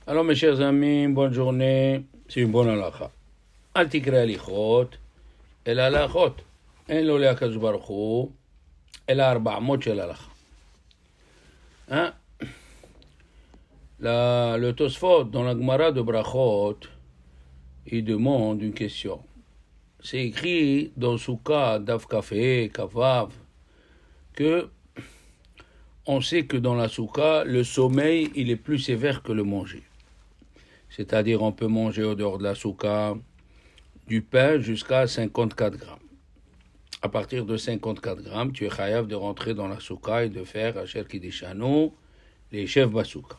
Alors mes chers amis, bonne journée, c'est une bonne halakha. Al tikra alichot, el halachot. En lo le HaKadosh Baruch Hu, el arba'amot shel halakha. Hein? Le Tosfot, dans la Gemara de Brachot, il demande une question. C'est écrit dans Souka, Daf Kafé, Kavav, que on sait que dans la Souka, le sommeil, il est plus sévère que le manger. C'est-à-dire, on peut manger au dehors de la Souka du pain jusqu'à 54 grammes. À partir de 54 grammes, tu es chayav de rentrer dans la Souka et de faire Asher Kiddushanu, les chefs basouka.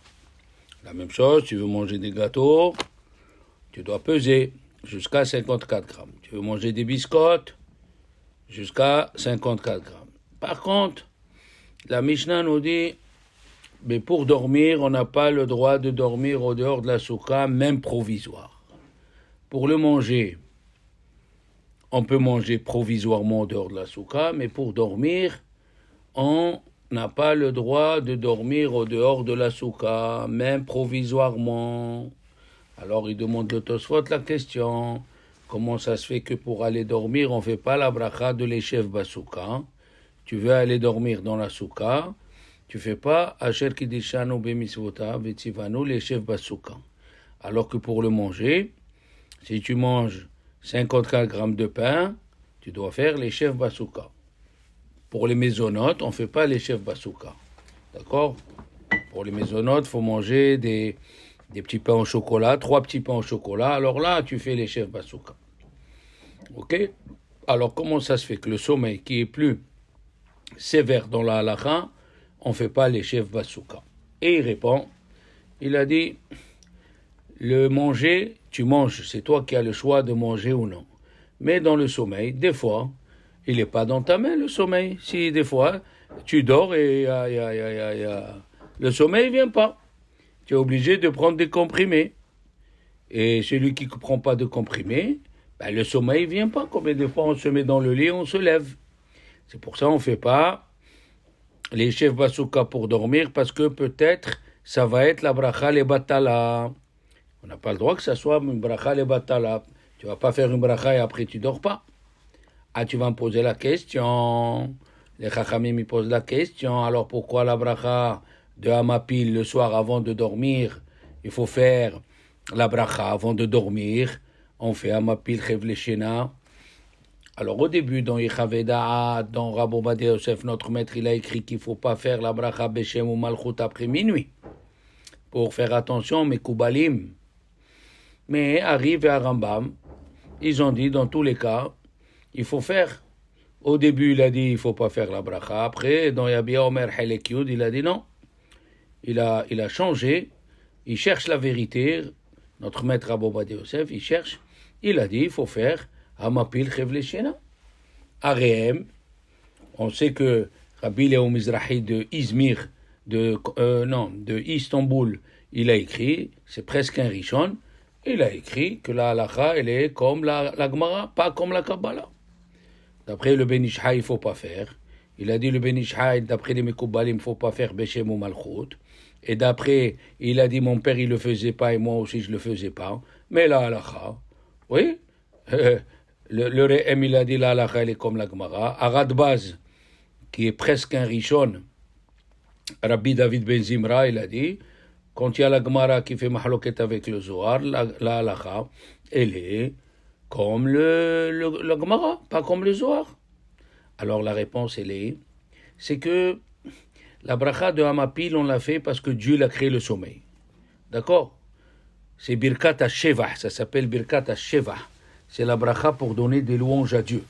La même chose, tu veux manger des gâteaux, tu dois peser jusqu'à 54 grammes. Tu veux manger des biscottes, jusqu'à 54 grammes. Par contre, la Mishnah nous dit, mais pour dormir, on n'a pas le droit de dormir au dehors de la soukha, même provisoire. Pour le manger, on peut manger provisoirement au dehors de la soukha, mais pour dormir, on n'a pas le droit de dormir au dehors de la soukha, même provisoirement. Alors il demande le Tosfot la question, comment ça se fait que pour aller dormir, on ne fait pas la bracha de l'Eshev Basouka? Tu veux aller dormir dans la soukha, tu ne fais pas Asher Kiddushanu Bemisvota Vetzivanu l'Eshev Basouka. Alors que pour le manger, si tu manges 54 grammes de pain, tu dois faire l'Eshev Basouka. Pour les maisonnotes, on ne fait pas l'Eshev Basouka. D'accord? Pour les maisonnotes, il faut manger des petits pains au chocolat, 3 petits pains au chocolat. Alors là, tu fais l'Eshev Basouka. Ok? Alors comment ça se fait que le sommeil qui est plus sévère dans la halakha, on ne fait pas l'Eshev Basouka? Et il répond, il a dit, le manger, tu manges, c'est toi qui as le choix de manger ou non. Mais dans le sommeil, des fois, il n'est pas dans ta main le sommeil. Si des fois, tu dors et le sommeil ne vient pas. Tu es obligé de prendre des comprimés. Et celui qui ne prend pas de comprimés, ben le sommeil ne vient pas. Combien de fois on se met dans le lit, on se lève. C'est pour ça qu'on ne fait pas les chefs basouka pour dormir, parce que peut-être ça va être la bracha le batala. On n'a pas le droit que ça soit une bracha le batala. Tu ne vas pas faire une bracha et après tu ne dors pas. Ah, tu vas me poser la question. Les chachamim me posent la question. Alors pourquoi la bracha de Hamapil le soir avant de dormir? Il faut faire la bracha avant de dormir. On fait Hamapil Chevle Shena. Alors au début, dans Yechaveda, dans Rabbi Ovadia Yosef, notre maître, il a écrit qu'il ne faut pas faire la bracha Beshem ou Malchut après minuit. Pour faire attention, mes Koubalim. Mais arrive à Rambam, ils ont dit dans tous les cas, il faut faire. Au début, il a dit il ne faut pas faire la bracha. Après, dans Yabia Omer Helek Yud, il a dit non. Il a changé. Il cherche la vérité. Notre maître Rabbi Ovadia Yosef, il cherche. Il a dit il faut faire Hamapil Chevle Shena. Arehem, on sait que Rabbi Léo Mizrahi de Izmir, de Istanbul, il a écrit, c'est presque un Rishon, il a écrit que la halakha, elle est comme la Gemara, pas comme la Kabbalah. D'après le Ben Ishai, il ne faut pas faire. Il a dit le Ben Ishai, d'après les Mekoubalim, il ne faut pas faire Beshem ou Malchut. Et d'après, il a dit mon père, il ne le faisait pas et moi aussi, je ne le faisais pas. Mais la halakha, oui, le Re'em, il a dit la halakha, elle est comme la Gemara. Aradbaz, qui est presque un Rishon, Rabbi David Ben Zimra, il a dit, quand il y a la Gemara qui fait mahloket avec le Zohar, la halakha, elle est comme le Gemara, pas comme le Zohar. Alors la réponse, c'est que la bracha de Hamapil, on l'a fait parce que Dieu l'a créé le sommeil. D'accord? C'est Birkat HaShevah, ça s'appelle Birkat HaShevah. C'est la bracha pour donner des louanges à Dieu.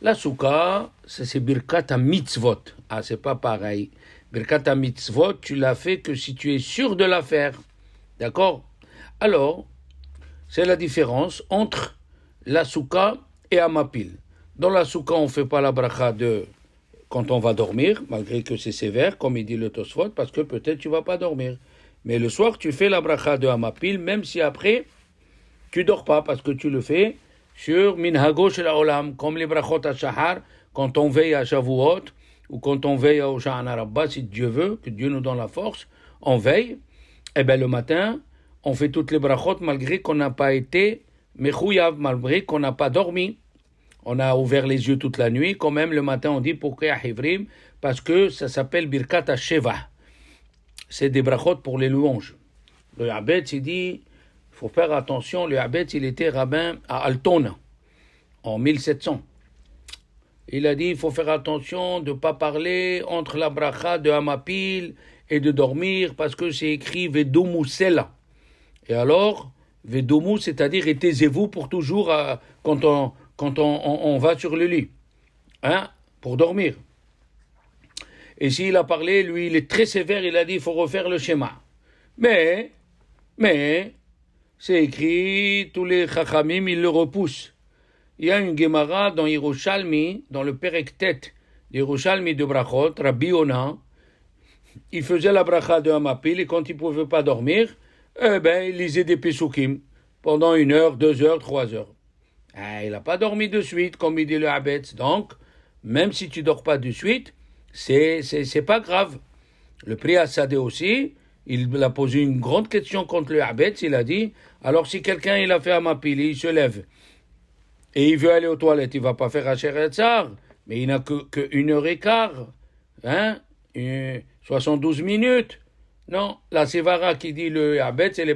La Souka, c'est Birkat HaMitzvot. Ah, c'est pas pareil. Birkat HaMitzvot, tu l'as fait que si tu es sûr de la faire. D'accord? Alors, c'est la différence entre la Souka et Hamapil. Dans la Souka, on ne fait pas la bracha quand on va dormir, malgré que c'est sévère, comme il dit le Tosfot, parce que peut-être tu ne vas pas dormir. Mais le soir, tu fais la bracha de Hamapil, même si après, tu ne dors pas, parce que tu le fais sur Minhago Shel Haolam, comme les brachot à Shahar, quand on veille à Shavuot, ou quand on veille à Hoshana Rabbah, si Dieu veut, que Dieu nous donne la force, on veille, et bien le matin, on fait toutes les brachot malgré qu'on n'a pas été mechouyav, malgré qu'on n'a pas dormi. On a ouvert les yeux toute la nuit, quand même le matin on dit Pokea Hivrim, parce que ça s'appelle Birkat HaSheva. C'est des brachot pour les louanges. Le Habetz, il dit, il faut faire attention, le Habetz, il était rabbin à Altona, en 1700. Il a dit, il faut faire attention de ne pas parler entre la bracha de Hamapil et de dormir, parce que c'est écrit Vedomu Sela. Et alors, Vedomu, c'est-à-dire, et taisez-vous pour toujours quand on va sur le lit, hein, pour dormir. Et s'il a parlé, lui, il est très sévère, il a dit, il faut refaire le schéma. Mais, c'est écrit, tous les chachamim, ils le repoussent. Il y a une Gemara dans Yerushalmi, dans le Perektet d'Yerushalmi de Brachot, Rabbi Ona, il faisait la bracha de Hamapil, et quand il ne pouvait pas dormir, il lisait des Pesukim, pendant 1 heure, 2 heures, 3 heures. Il n'a pas dormi de suite, comme il dit le Habetz. Donc, même si tu ne dors pas de suite, c'est pas grave. Le Pri Assadeh aussi, il a posé une grande question contre le Habetz. Il a dit, alors si quelqu'un il a fait Hamapil, il se lève, et il veut aller aux toilettes, il ne va pas faire Asher Etzar, mais il n'a que 1h15, hein, 72 minutes. Non, la Sevara qui dit le Habetz, elle n'est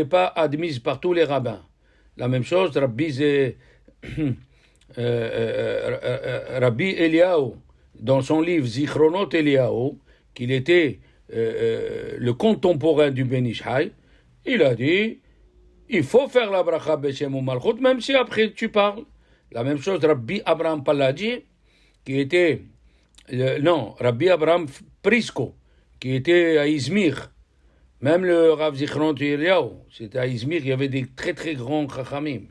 pas admise par tous les rabbins. La même chose, Rabbi Eliyahu, dans son livre Zichronot Eliyahu, qu'il était le contemporain du Ben Ishai, il a dit, il faut faire la bracha Beshem ou Malchut, même si après tu parles. La même chose, Rabbi Abraham Paladi, qui était, Rabbi Abraham Prisko, qui était à Izmir. Même le Rav Zichronot Eliyahu, c'était à Izmir, il y avait des très très grands chachamim.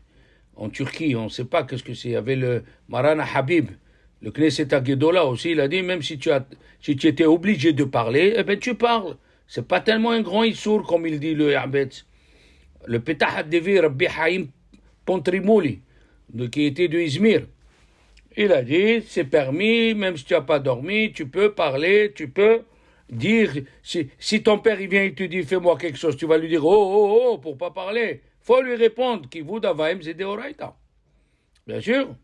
En Turquie, on ne sait pas qu'est-ce que c'est. Il y avait le Marana Habib, le Knesset Agedola aussi, il a dit, même si tu étais obligé de parler, tu parles. C'est pas tellement un grand issour, comme il dit le Habetz. Le Petah Devi Rabbi Haïm Pontrimouli, qui était de Izmir, il a dit, c'est permis, même si tu n'as pas dormi, tu peux parler, tu peux dire, si ton père il vient et te dit, fais-moi quelque chose, tu vas lui dire, oh, pour pas parler. Faut lui répondre, qui vous d'avaim zedeoraita. Bien sûr.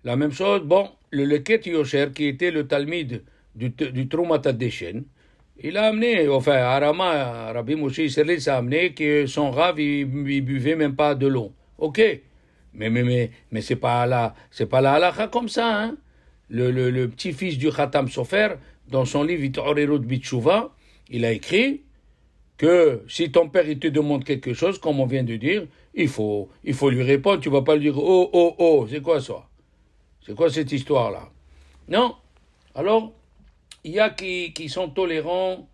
La même chose, le Leket Yosher, qui était le Talmid du Troumat Adeshen, il a amené, Arama, Rabbi Moshe Isserlis a amené que son Rav, il buvait même pas de l'eau. Ok. Mais c'est pas la halakha comme ça, hein. Le petit-fils du Khatam Sofer, dans son livre It'orerut Bitshuva, il a écrit que si ton père il te demande quelque chose, comme on vient de dire, il faut lui répondre. Tu vas pas lui dire oh, c'est quoi ça? C'est quoi cette histoire-là? Non. Alors, il y a qui sont tolérants,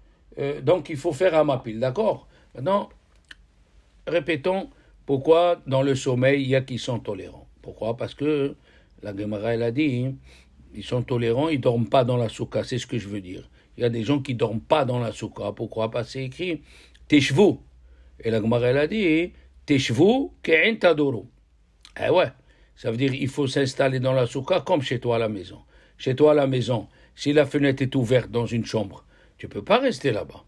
donc il faut faire Hamapil, d'accord? Maintenant, répétons pourquoi dans le sommeil il y a qui sont tolérants. Pourquoi? Parce que la Gemara elle a dit, ils sont tolérants, ils dorment pas dans la soukha, c'est ce que je veux dire. Il y a des gens qui dorment pas dans la soukha. Pourquoi? Parce que c'est écrit Teshvu. Et la Gemara elle a dit Teshvu ke'en tadoru. Eh ouais, ça veut dire il faut s'installer dans la soukha comme chez toi à la maison. Chez toi à la maison, si la fenêtre est ouverte dans une chambre, tu peux pas rester là-bas.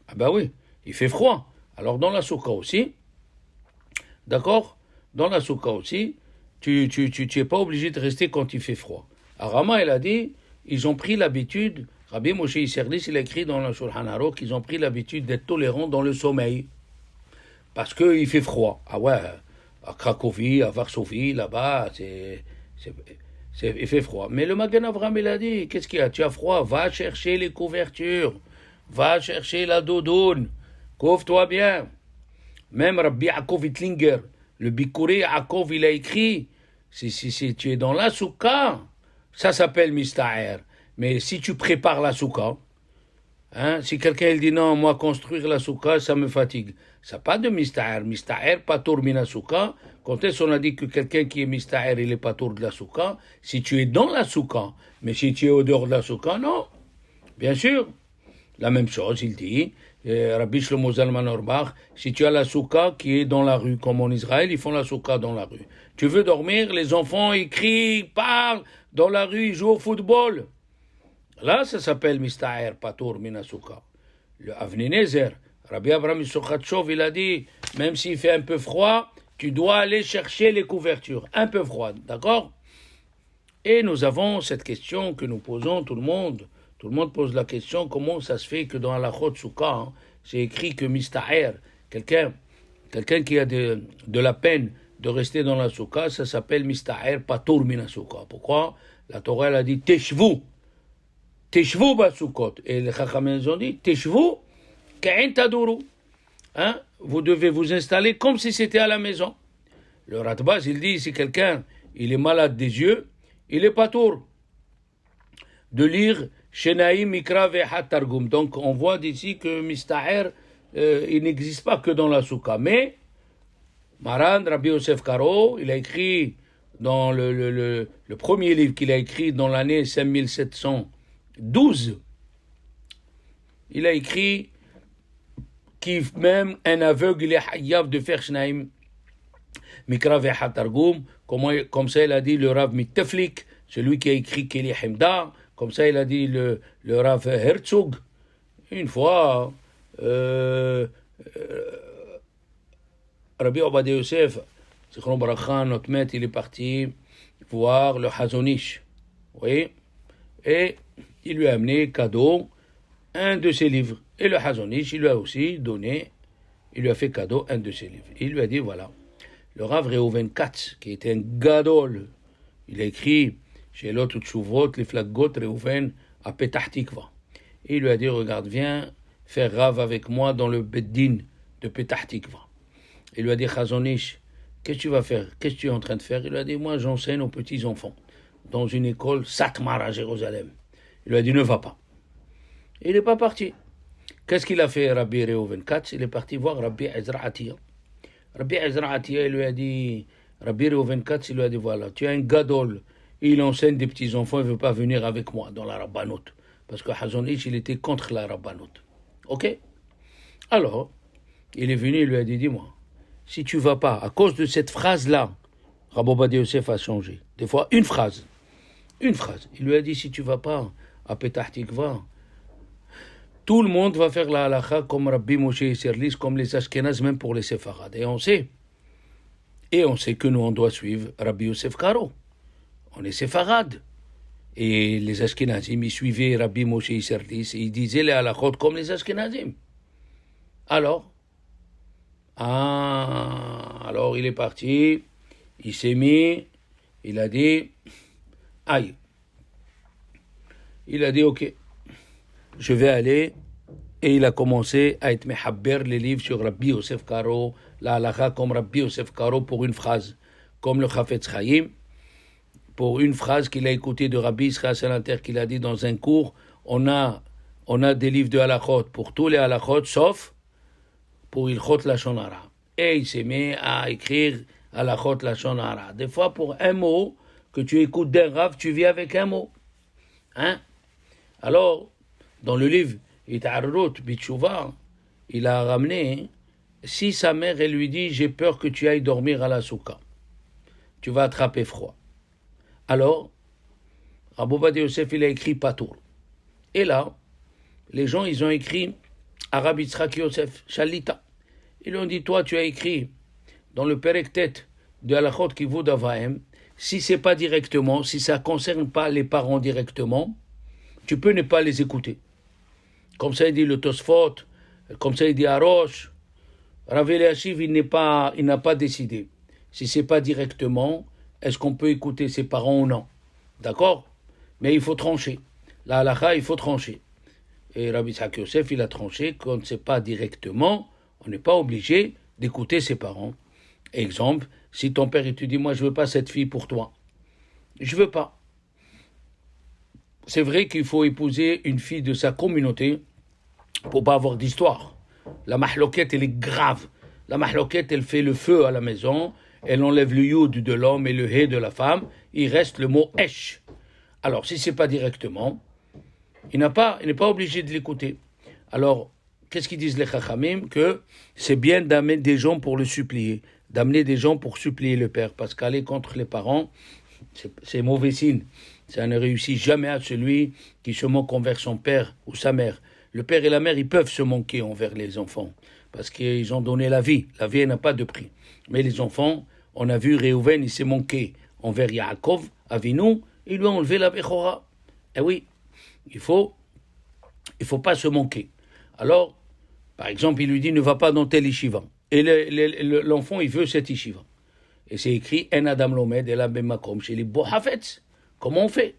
Ah ben oui, il fait froid. Alors dans la soukha aussi, d'accord? Dans la soukha aussi, tu es pas obligé de rester quand il fait froid. Arama, elle a dit, ils ont pris l'habitude, Rabbi Moshe Isserlis, il a écrit dans le Shulchan Aruch, qu'ils ont pris l'habitude d'être tolérants dans le sommeil. Parce qu'il fait froid. Ah ouais, à Cracovie, à Varsovie, là-bas, il fait froid. Mais le Magen Avraham, il a dit, qu'est-ce qu'il y a? Tu as froid, va chercher les couvertures, va chercher la doudoune, couvre-toi bien. Même Rabbi Yaakov Ittlinger, le Bikouré Yaakov, il a écrit, si tu es dans la soukha, ça s'appelle mista'er. Mais si tu prépares la soukha, hein, si quelqu'un il dit non, moi construire la soukha, ça me fatigue. Ça n'a pas de mista'er. Mista'er, patour mina soukha. Quand est-ce qu'on a dit que quelqu'un qui est mista'er, il est patour de la soukha? Si tu es dans la soukha, mais si tu es au dehors de la soukha, non. Bien sûr. La même chose, il dit, Rabbi Shlomo Zalman Auerbach, si tu as la soukha qui est dans la rue, comme en Israël, ils font la soukha dans la rue. Tu veux dormir, les enfants, ils crient, parlent, dans la rue, ils jouent au football. Là, ça s'appelle Mista'er Patour Mina Soukha. le Avnei Nezer, Rabbi Abraham Sochatchov, il a dit, même s'il fait un peu froid, tu dois aller chercher les couvertures, un peu froides, d'accord? Et nous avons cette question que nous posons, tout le monde pose la question, comment ça se fait que dans la Chot Souka, c'est écrit que Mista'er, quelqu'un qui a de la peine de rester dans la Souka, ça s'appelle Mista'er Patour Mina Souka. Pourquoi? La Torah elle a dit Teshvu Basukot. Et les Chachamim ont dit Teshvu Ka'in Taduru. Hein? Vous devez vous installer comme si c'était à la maison. Le Ratbaz, il dit, si quelqu'un il est malade des yeux, il est patour de lire Shenaïm Mikra Ve'hat Targum. Donc on voit d'ici que Mista'er, il n'existe pas que dans la Souka. Mais Maran, Rabbi Yosef Karo, il a écrit dans le premier livre qu'il a écrit dans l'année 5712, il a écrit même un aveugle il est hayav de faire Shnaim Mikra Ve'hat Targum, comme ça il a dit le Rav Mitteflik, celui qui a écrit Keli Hemda, comme ça il a dit le Rav Herzog. Une fois, Rabbi Obadiah Yosef, Zichron Baracha, notre maître, il est parti voir le Hazonish, vous voyez, et il lui a amené cadeau un de ses livres. Et le Hazonish, il lui a aussi donné, il lui a fait cadeau un de ses livres. Il lui a dit, voilà, le Rav Reuven Katz, qui était un gadol, il a écrit chez l'autre Tchouvot, les flagot Reuven à Petah Tikva. Et il lui a dit, regarde, viens faire Rav avec moi dans le Beddin de Petah Tikva. Il lui a dit, Hazonish, qu'est-ce que tu vas faire? Qu'est-ce que tu es en train de faire? Il lui a dit, moi j'enseigne aux petits-enfants dans une école Satmar à Jérusalem. Il lui a dit, ne va pas. Et il n'est pas parti. Qu'est-ce qu'il a fait, Rabbi Reuven Katz? Il est parti voir Rabbi Ezra Atiya. Rabbi Ezra Atiya, il lui a dit, Rabbi Reuven Katz, il lui a dit, voilà, tu as un gadol, il enseigne des petits-enfants, il ne veut pas venir avec moi dans la Rabbanout. Parce que Hazonish, il était contre la Rabbanout. Ok? Alors, il est venu, il lui a dit, dis-moi, si tu ne vas pas, à cause de cette phrase-là, Rabbi Obadiah Yosef a changé. Des fois, une phrase. Il lui a dit, si tu ne vas pas à Petah Tikva, tout le monde va faire la halakha comme Rabbi Moshe Serlis, comme les Ashkenaz, même pour les Sepharad. Et on sait que nous, on doit suivre Rabbi Yosef Karo. On est Sepharad. Et les Ashkenazim, ils suivaient Rabbi Moshe Serlis, et ils disaient les halakhot comme les Ashkenazim. Alors il est parti, il s'est mis, il a dit, aïe. Il a dit, ok, je vais aller, et il a commencé à être mehabber les livres sur Rabbi Yosef Karo, la halakha comme Rabbi Yosef Karo pour une phrase, comme le Chafetz Chaim, pour une phrase qu'il a écoutée de Rabbi Israël Salanter qu'il a dit dans un cours, on a des livres de halakhot pour tous les halakhot, sauf pour Ilchot Lashon Hara. Et il s'est mis à écrire halakhot Lashon Hara. Des fois, pour un mot que tu écoutes d'un Rav, tu viens avec un mot. Hein? Alors, dans le livre It'arrut Bitshuva, il a ramené, si sa mère elle lui dit, j'ai peur que tu ailles dormir à la souka, tu vas attraper froid. Alors, Rabbi Obadiah Yosef, il a écrit Patour. Et là, les gens, ils ont écrit Rabbi Yitzhak Yosef, Shalita. Ils lui ont dit, toi, tu as écrit dans le Perektet de Halachot Kivud Avaim, si c'est pas directement, si ça concerne pas les parents directement, tu peux ne pas les écouter. Comme ça, il dit le Tosfot, comme ça, il dit Arosh. Rav Eliashiv, il n'a pas décidé. Si c'est pas directement, est-ce qu'on peut écouter ses parents ou non? D'accord? Mais il faut trancher. La halakha, il faut trancher. Et Rabbi Yitzhak Yosef, il a tranché, quand c'est pas directement, on n'est pas obligé d'écouter ses parents. Exemple, si ton père il te dit, moi je veux pas cette fille pour toi. Je veux pas. C'est vrai qu'il faut épouser une fille de sa communauté pour pas avoir d'histoire. La mahloquette, elle est grave. La mahloquette, elle fait le feu à la maison, elle enlève le yud de l'homme et le hé de la femme, il reste le mot esh. Alors, si c'est pas directement, il n'est pas obligé de l'écouter. Alors, qu'est-ce qu'ils disent les chachamim? Que c'est bien d'amener des gens pour le supplier, d'amener des gens pour supplier le père, parce qu'aller contre les parents, c'est mauvais signe. Ça ne réussit jamais à celui qui se moque envers son père ou sa mère. le père et la mère, ils peuvent se manquer envers les enfants, parce qu'ils ont donné la vie. La vie, elle n'a pas de prix. Mais les enfants, on a vu Réhouven, il s'est manqué envers Yaakov, Avinu, ils lui ont enlevé la Bechora. Eh oui, il faut pas se manquer. Alors, par exemple, il lui dit, ne va pas dans tel yeshiva. Et l'enfant, il veut cet yeshiva. Et c'est écrit, En Adam Lomed, El Abem Makom, chez les Bohafetz. Comment on fait?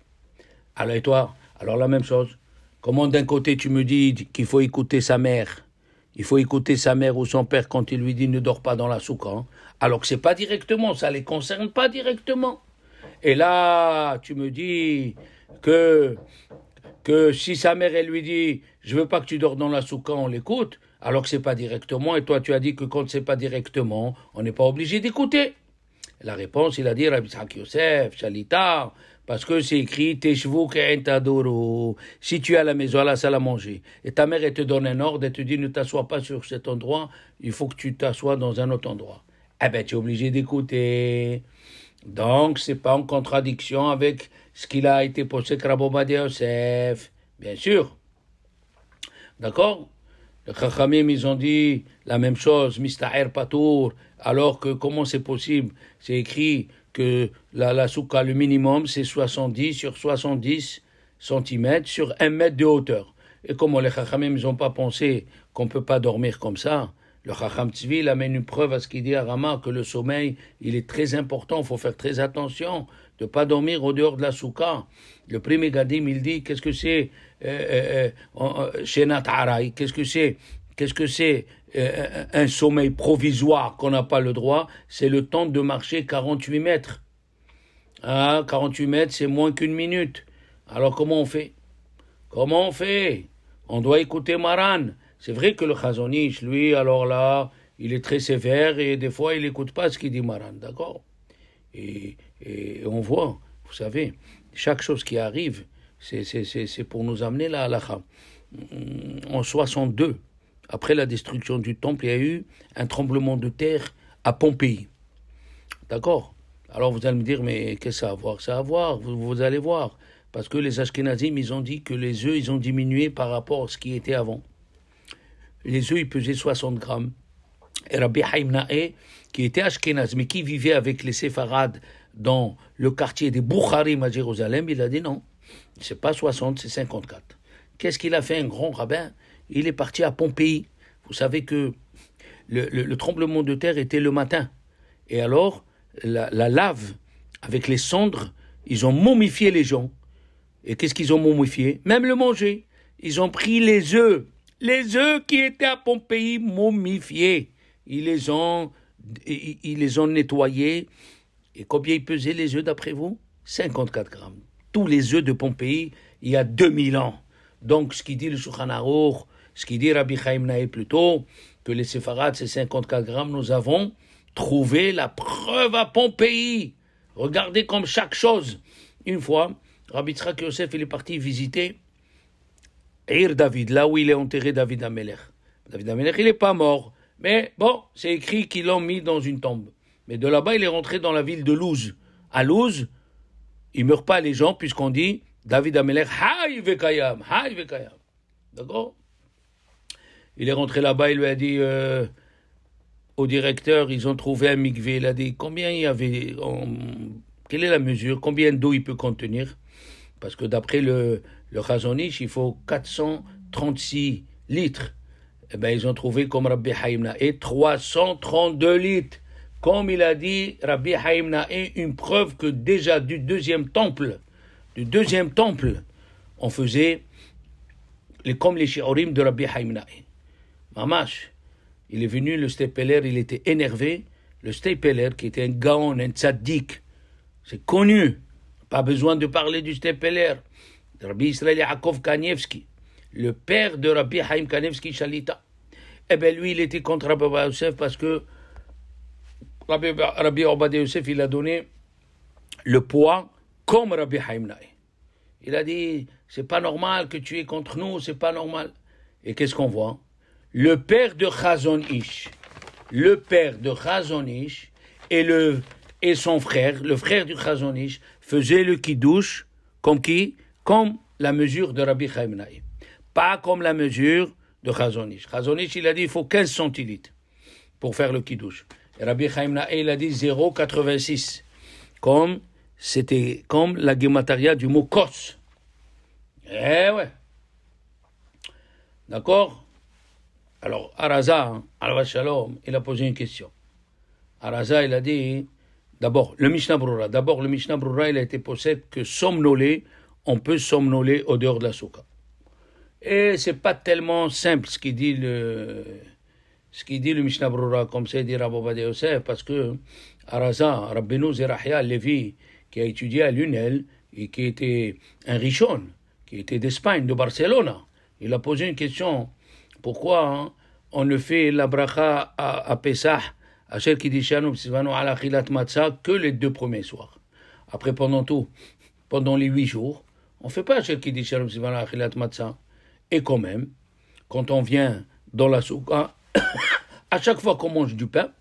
Alors, et toi? Alors, la même chose. Comment d'un côté, tu me dis qu'il faut écouter sa mère? Il faut écouter sa mère ou son père quand il lui dit, ne dors pas dans la soukha. Hein? Alors que c'est pas directement, ça les concerne pas directement. Et là, tu me dis que si sa mère, elle lui dit, je veux pas que tu dors dans la soukha, on l'écoute, alors que c'est pas directement, et toi tu as dit que quand c'est pas directement, on n'est pas obligé d'écouter. La réponse, il a dit, Rabbi Yitzhak Yosef, Shalita, parce que c'est écrit, Teshvu ke'en taduru. Si tu es à la maison, à la salle à manger, et ta mère, elle te donne un ordre, elle te dit, ne t'assois pas sur cet endroit, il faut que tu t'assoies dans un autre endroit. Eh ben, tu es obligé d'écouter. Donc, c'est pas en contradiction avec ce qu'il a été posé Rabbi Ovadia Yosef. Bien sûr. D'accord? Les Chachamim, ils ont dit la même chose, Mista'er Patour, alors que comment c'est possible? C'est écrit que la soukha, le minimum, c'est 70 sur 70 cm sur 1 mètre de hauteur. Et comment les Chachamim, ils n'ont pas pensé qu'on ne peut pas dormir comme ça? Le Chacham Tzvi, il amène une preuve à ce qu'il dit à Rama, que le sommeil, il est très important, il faut faire très attention de ne pas dormir au dehors de la soukha. Le premier Gadim, il dit, qu'est-ce que c'est Shenat Haray, qu'est-ce que c'est un sommeil provisoire qu'on n'a pas le droit? C'est le temps de marcher 48 mètres. Ah, 48 mètres, c'est moins qu'une minute. Alors comment on fait? On doit écouter Maran. C'est vrai que le Chazon Ish, lui, alors là, il est très sévère et des fois, il n'écoute pas ce qu'il dit Maran, d'accord? Et on voit, vous savez, chaque chose qui arrive, c'est pour nous amener la halakha. En 62, après la destruction du temple, il y a eu un tremblement de terre à Pompéi. D'accord? Alors vous allez me dire, mais qu'est-ce que ça a à voir? Ça a à voir, vous allez voir. Parce que les Ashkenazim, ils ont dit que les œufs, ils ont diminué par rapport à ce qui était avant. Les œufs, ils pesaient 60 grammes. Et Rabbi Haim Naé, qui était Ashkenaz, mais qui vivait avec les Séfarades dans le quartier des Boukharim à Jérusalem, il a dit non, c'est pas 60, c'est 54. Qu'est-ce qu'il a fait, un grand rabbin? Il est parti à Pompéi. Vous savez que le tremblement de terre était le matin. Et alors, la lave, avec les cendres, ils ont momifié les gens. Et qu'est-ce qu'ils ont momifié? Même le manger. Ils ont pris les œufs qui étaient à Pompéi momifiés. Ils les ont nettoyés. Et combien ils pesaient les œufs d'après vous? 54 grammes. Tous les œufs de Pompéi, il y a 2000 ans. Donc, ce qui dit le Shulchan Aruch, ce qui dit Rabbi Chaim Naé plutôt, que les séfarades, c'est 54 grammes, nous avons trouvé la preuve à Pompéi. Regardez comme chaque chose. Une fois, Rabbi Yitzhak Yosef, il est parti visiter Ir David, là où il est enterré David Amelech. David Amelech, il n'est pas mort. Mais bon, c'est écrit qu'ils l'ont mis dans une tombe. Mais de là-bas, il est rentré dans la ville de Louz. À Louz, ils ne meurent pas les gens, puisqu'on dit David Amelech, Haï vekayam. D'accord? Il est rentré là-bas, il lui a dit au directeur, ils ont trouvé un mikvé. Il a dit combien il y avait, quelle est la mesure, combien d'eau il peut contenir? Parce que d'après le Chazon Ish, il faut 436 litres. Eh bien, ils ont trouvé comme Rabbi Haim Naé 332 litres. Comme il a dit Rabbi Haim Naé, une preuve que déjà du deuxième temple, on faisait comme les shiurim de Rabbi Haim Naé. Mamash, il est venu, le Stepeler, il était énervé. Le Stepeler, qui était un gaon, un tzaddik, c'est connu. Pas besoin de parler du Stepeler. Rabbi Israël Yaakov Kanievski, le père de Rabbi Haim Kanievski Shalita. Eh bien, lui, il était contre Rabbi Ovadia Yosef parce que Rabbi Ovadia Yosef, il a donné le poids comme Rabbi Haim Naé. Il a dit, c'est pas normal que tu es contre nous, c'est pas normal. Et qu'est-ce qu'on voit? Le père de Chazon Ish et son frère, le frère du Chazon Ish, faisaient le kiddush comme qui? Comme la mesure de Rabbi Chaim Naé. pas comme la mesure de Chazon Ish. Chazon Ish, il a dit il faut 15 centilitres pour faire le kiddush. Et Rabbi Chaim Naé, il a dit 0,86. C'était comme la guémataria du mot kos. Eh ouais. D'accord? Alors, Araza, Alva Shalom, il a posé une question. Araza, il a dit, d'abord, le Mishnah Brura, il a été possède que somnoler, on peut somnoler au dehors de la souka. Et c'est pas tellement simple ce qu'il dit le Mishnah Brura, comme c'est dit Rabbi Ovadia Yosef, parce que Araza, Rabbeinu Zerahia Levi, qui a étudié à l'UNEL, et qui était un richon, qui était d'Espagne, de Barcelone, il a posé une question. Pourquoi on ne fait la bracha à Pesach, à Shel Kiddishanu, ala Chilat Matzah, que les 2 premiers soirs? Après, pendant les 8 jours, on ne fait pas Shel Kiddishanu, ala Chilat Matzah. Et quand même, quand on vient dans la souka, à chaque fois qu'on mange du pain,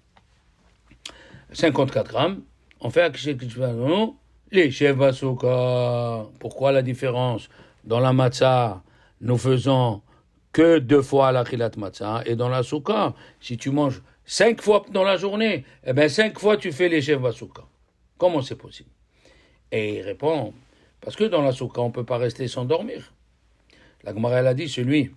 54 grammes, on fait Shel Kiddishanu, les chefs souka. Pourquoi la différence? Dans la matzah, nous faisons que 2 fois la khilat matzah, et dans la souka, si tu manges 5 fois dans la journée, eh bien 5 fois tu fais les chefs souka. Comment c'est possible? Et il répond, parce que dans la souka, on ne peut pas rester sans dormir. La Gemara, elle a dit, celui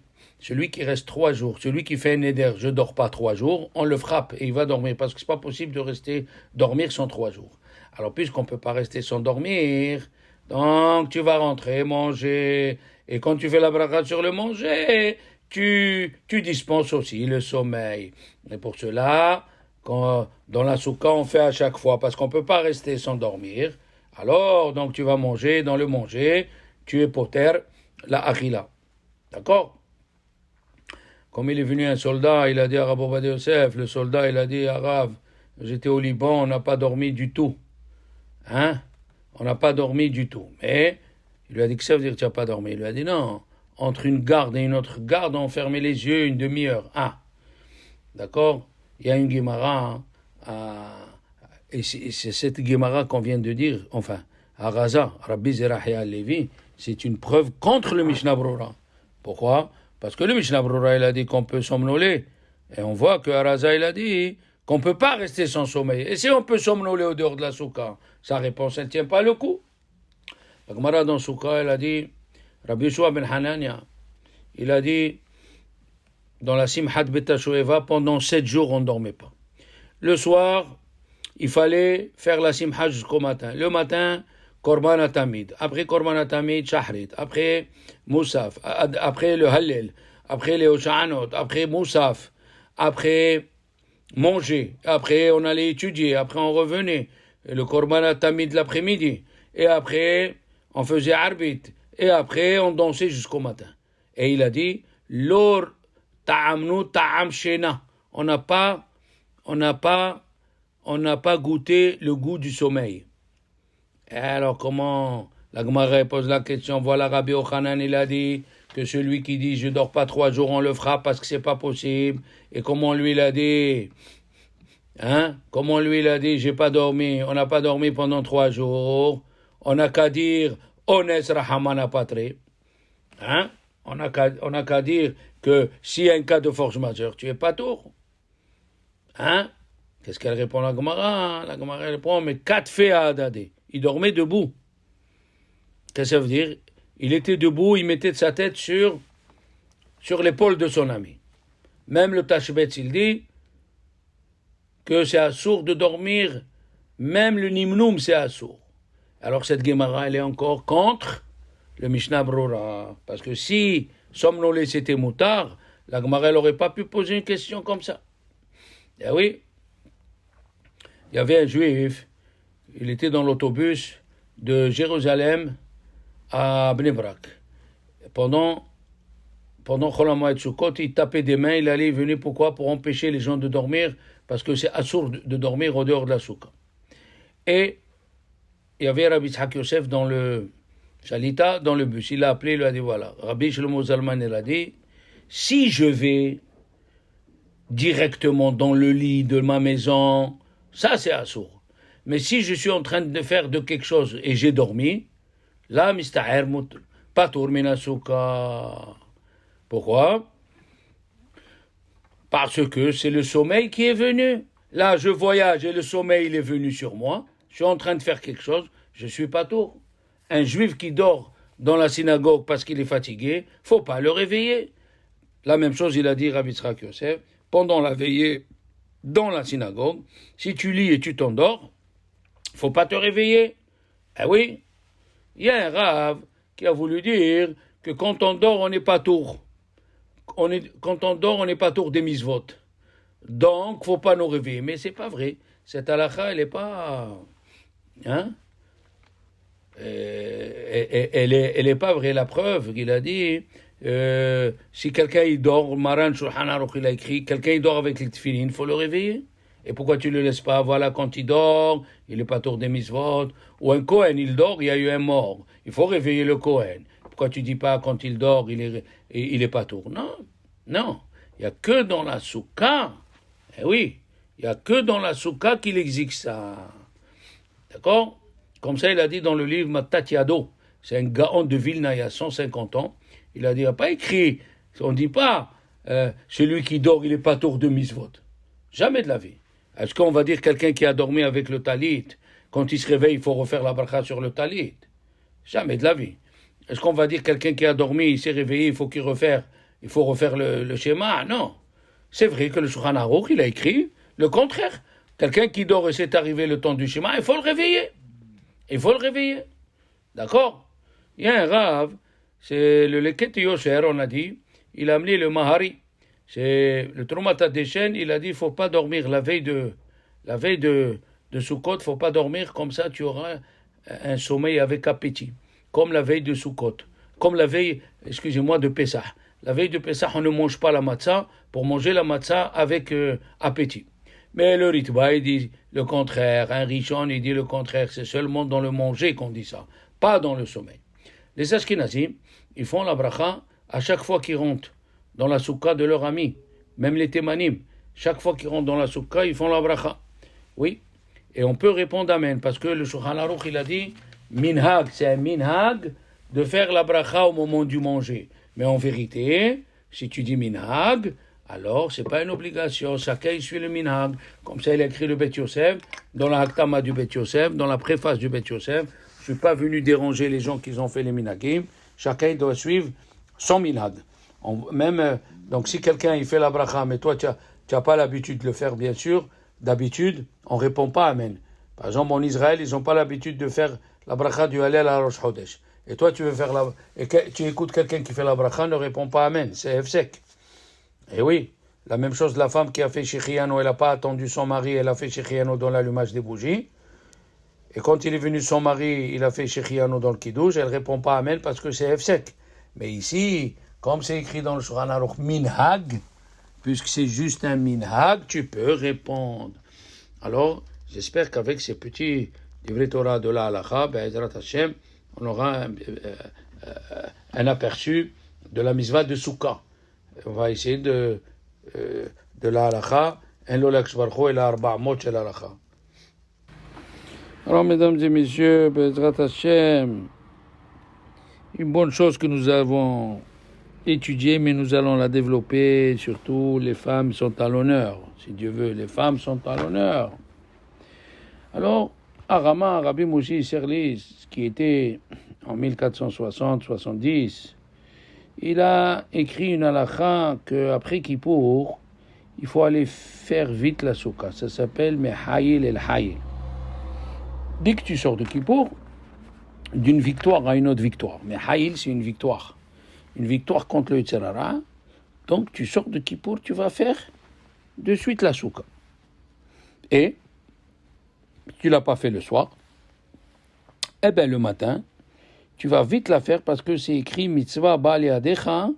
qui reste 3 jours, celui qui fait un éder, je ne dors pas 3 jours, on le frappe et il va dormir, parce que ce n'est pas possible de rester dormir sans 3 jours. Alors, puisqu'on ne peut pas rester sans dormir, donc tu vas rentrer, manger, et quand tu fais la bracha sur le manger, tu dispenses aussi le sommeil. Et pour cela, dans la soukha, on fait à chaque fois, parce qu'on ne peut pas rester sans dormir. Alors, donc tu vas manger, dans le manger, tu es poter la achila. D'accord? Comme il est venu un soldat, il a dit à Rabbi Ovadia Yosef, le soldat, il a dit à Rav, j'étais au Liban, on n'a pas dormi du tout. On n'a pas dormi du tout. Mais il lui a dit que ça veut dire que tu n'as pas dormi. Il lui a dit non, entre une garde et une autre garde, on fermait les yeux une demi-heure. D'accord? Il y a une Gemara, et c'est cette Gemara qu'on vient de dire, enfin, Araza, Rabbi Zerahia Levi, c'est une preuve contre le Mishnah Brura. Pourquoi? Parce que le Mishnah Brura, il a dit qu'on peut somnoler. Et on voit que Araza, il a dit qu'on ne peut pas rester sans sommeil. Et si on peut somnoler au dehors de la souka, sa réponse, elle ne tient pas le coup. La Gemara dans souka, elle a dit, Rabbi Yeshua ben Hanania, il a dit, dans la Simchat Betashoeva, pendant 7 jours, on ne dormait pas. Le soir, il fallait faire la Simchat jusqu'au matin. Le matin, Korban Atamid. Après Korban Atamid, Shahrit. Après Moussaf. Après le Hallel. Après les Osha'anot. Après Moussaf. Après manger. Après, on allait étudier. Après, on revenait. Et le Korban Atamid l'après-midi. Et après, on faisait Arbit. Et après, on dansait jusqu'au matin. Et il a dit, Lor ta'amnu ta'am shena. On n'a pas goûté le goût du sommeil. Et alors, comment la Gemara pose la question? Voilà, Rabbi Ochanan, il a dit que celui qui dit je ne dors pas 3 jours, on le fera parce que c'est pas possible. Et comment lui il a dit? Comment lui il a dit j'ai pas dormi? On n'a pas dormi pendant 3 jours. On n'a qu'à dire Ones Rahamana Patre. On n'a qu'à dire que s'il y a un cas de force majeure, tu es pas tour. Qu'est-ce qu'elle répond la Gemara? La Gemara répond mais 4 faits à Adadé. Il dormait debout. Qu'est-ce que ça veut dire? Il était debout, il mettait sa tête sur l'épaule de son ami. Même le Tashbetz, il dit que c'est assourd de dormir, même le Nimnoum, c'est assourd. Alors cette Gemara, elle est encore contre le Mishnah Brura. Parce que si somnoler c'était moutard, la Gemara, elle n'aurait pas pu poser une question comme ça. Eh oui, il y avait un juif, il était dans l'autobus de Jérusalem à Bnei Brak. Pendant Chol HaMoed Sukkot, il tapait des mains, il allait et venait. Pourquoi? Pour empêcher les gens de dormir, parce que c'est assourd de dormir au dehors de la soukha. Et il y avait Rabbi Tzhak Yosef dans le Shalita, dans le bus. Il l'a appelé, il lui a dit voilà, Rabbi Shlomo Zalman, il a dit si je vais directement dans le lit de ma maison, ça c'est assourd. Mais si je suis en train de faire de quelque chose et j'ai dormi, là, mista'er patour mina soukha. Pourquoi? Parce que c'est le sommeil qui est venu. Là, je voyage et le sommeil il est venu sur moi. Je suis en train de faire quelque chose. Je suis pas tour. Un juif qui dort dans la synagogue parce qu'il est fatigué, faut pas le réveiller. La même chose, il a dit Rabbi Yitzhak Yosef, pendant la veillée dans la synagogue, si tu lis et tu t'endors, faut pas te réveiller. Eh oui, il y a un rave qui a voulu dire que quand on dort, on n'est pas tour. Quand on dort, on n'est pas tour des mitzvot. Donc, faut pas nous réveiller. Mais c'est pas vrai. Cette halakha, elle n'est pas... Hein? Elle est pas vraie. La preuve qu'il a dit, si quelqu'un il dort, Maran Shulchan Aruch il a écrit, quelqu'un il dort avec les tefillin, il faut le réveiller. Et pourquoi tu le laisses pas? Voilà, quand il dort, il est pas tour des mitzvot. Ou un Kohen, il dort, il y a eu un mort. Il faut réveiller le Kohen. Pourquoi tu dis pas quand il dort, il est pas tour? Non, non. Il y a que dans la soukha. Eh oui, il y a que dans la soukha qu'il existe ça. D'accord? Comme ça, il a dit dans le livre Matat Yado. C'est un Gaon de Vilna il y a 150 ans. Il a dit, il n'a pas écrit, on ne dit pas, celui qui dort, il n'est pas tour de mitzvot. Jamais de la vie. Est-ce qu'on va dire quelqu'un qui a dormi avec le talit, quand il se réveille, il faut refaire la bracha sur le talit? Jamais de la vie. Est-ce qu'on va dire quelqu'un qui a dormi, il s'est réveillé, il faut refaire le schéma? Non. C'est vrai que le Shulchan Aruch, il a écrit le contraire. Quelqu'un qui dort et c'est arrivé le temps du schéma, il faut le réveiller. Il faut le réveiller. D'accord? Il y a un rave, c'est le Leket Yosher, on a dit, il a amené le Mahari. C'est le Trumata Deshen, il a dit, il ne faut pas dormir la veille de Sukkot, il ne faut pas dormir, comme ça tu auras un sommeil avec appétit. Comme la veille de Sukkot. Comme la veille, de Pessah. La veille de Pessah, on ne mange pas la matzah, pour manger la matzah avec appétit. Mais le Ritba, il dit le contraire. Un Rishon, il dit le contraire. C'est seulement dans le manger qu'on dit ça, pas dans le sommeil. Les Ashkenazim, ils font la bracha à chaque fois qu'ils rentrent dans la soukha de leur ami. Même les Témanim, chaque fois qu'ils rentrent dans la soukha, ils font la bracha. Oui, et on peut répondre amen, parce que le Shulchan Aruch, il a dit, minhag, c'est un minhag de faire la bracha au moment du manger. Mais en vérité, si tu dis minhag, alors, ce n'est pas une obligation. Chacun suit le minhag. Comme ça, il a écrit le Bet Yosef, dans la Haktama du Bet Yosef, dans la préface du Bet Yosef. Je ne suis pas venu déranger les gens qui ont fait les minhagim. Chacun doit suivre son minhag. Donc, si quelqu'un il fait la bracha, mais toi, tu n'as pas l'habitude de le faire, bien sûr, d'habitude, on ne répond pas amen. Par exemple, en Israël, ils n'ont pas l'habitude de faire la bracha du Hallel à Rosh Chodesh. Et toi, tu veux faire tu écoutes quelqu'un qui fait la bracha, ne répond pas amen. C'est F-sec. Et oui, la même chose, la femme qui a fait Shechiano, elle n'a pas attendu son mari, elle a fait Shechiano dans l'allumage des bougies. Et quand il est venu son mari, il a fait Shechiano dans le Kiddush, elle ne répond pas Amen parce que c'est F-sec. Mais ici, comme c'est écrit dans le Shulchan Aruch, Minhag, puisque c'est juste un Minhag, tu peux répondre. Alors, j'espère qu'avec ces petits livrets Torah de la Halacha, Be'ezrat Hashem, on aura un aperçu de la mitzvah de Sukkah. On va essayer de la halakha, un lolak shvarcho et la arba mot shel halakha. Alors, mesdames et messieurs, Bezrat Hashem, une bonne chose que nous avons étudiée, mais nous allons la développer. Surtout, les femmes sont à l'honneur. Si Dieu veut, les femmes sont à l'honneur. Alors, Arama, Rabbi Moshe Serlis, qui était en 1460-70, il a écrit une halakha qu'après Kippour, il faut aller faire vite la soukha. Ça s'appelle Mehayil el Hayil. Dès que tu sors de Kippour, d'une victoire à une autre victoire. Mehayil, c'est une victoire. Une victoire contre le Yetzer Hara. Donc tu sors de Kippour, tu vas faire de suite la soukha. Et tu ne l'as pas fait le soir. Eh bien, le matin, tu vas vite la faire parce que c'est écrit mitzvah ba'al yadecha,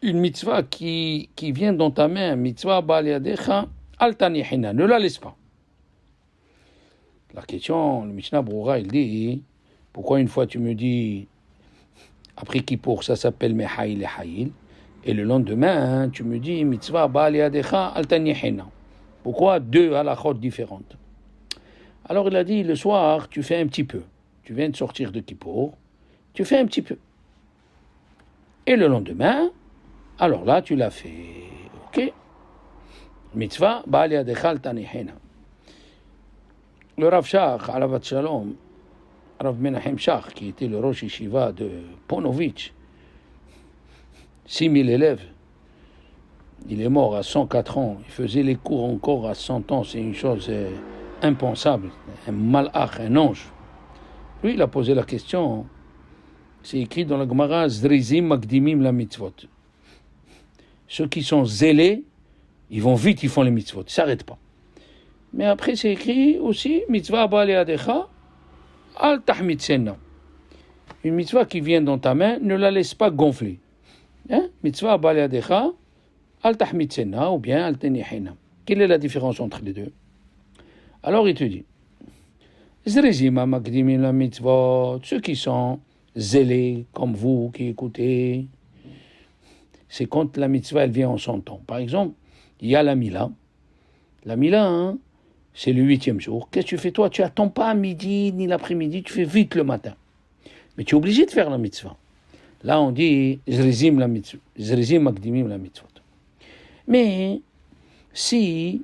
une mitzvah qui vient dans ta main, mitzvah ba'al yadecha, al tanihina, ne la laisse pas. La question, le Mishnah Broura, il dit, pourquoi une fois tu me dis, après Kippour, ça s'appelle Mehayil et Hayil, et le lendemain, tu me dis mitzvah ba'al yadecha, al tanihina. Pourquoi deux halachot différentes? Alors il a dit, le soir, tu fais un petit peu. Tu viens de sortir de Kippour, tu fais un petit peu. Et le lendemain, alors là, tu l'as fait. Ok? Mitzvah, Baal Yadecha al Tanihena. Le Rav Shach, Alavat Shalom, Rav Menachem Shach, qui était le Rosh Yeshiva de Ponovitch, 6000 élèves, il est mort à 104 ans, il faisait les cours encore à 100 ans, c'est une chose impensable, un malach, un ange. Lui, il a posé la question, c'est écrit dans la Gemara, Zrizim Magdimim la mitzvot. Ceux qui sont zélés, ils vont vite, ils font les mitzvot, ils ne s'arrêtent pas. Mais après, c'est écrit aussi, mitzvah Baal Yadecha al tahmid senna. Une mitzvah qui vient dans ta main, ne la laisse pas gonfler. Hein? Mitzvah Baal Yadecha al tahmid senna ou bien al tenihena. Quelle est la différence entre les deux? Alors il te dit, Zrizim Magdimim la mitzvot, ceux qui sont zélés, comme vous qui écoutez, c'est quand la mitzvah elle vient en son temps. Par exemple, il y a la Mila. La Mila, hein, c'est le 8e jour. Qu'est-ce que tu fais toi? Tu attends pas à midi ni l'après-midi, tu fais vite le matin. Mais tu es obligé de faire la mitzvah. Là, on dit Zrizim la mitzvah, Zrizim Magdimim la mitzvah. Mais si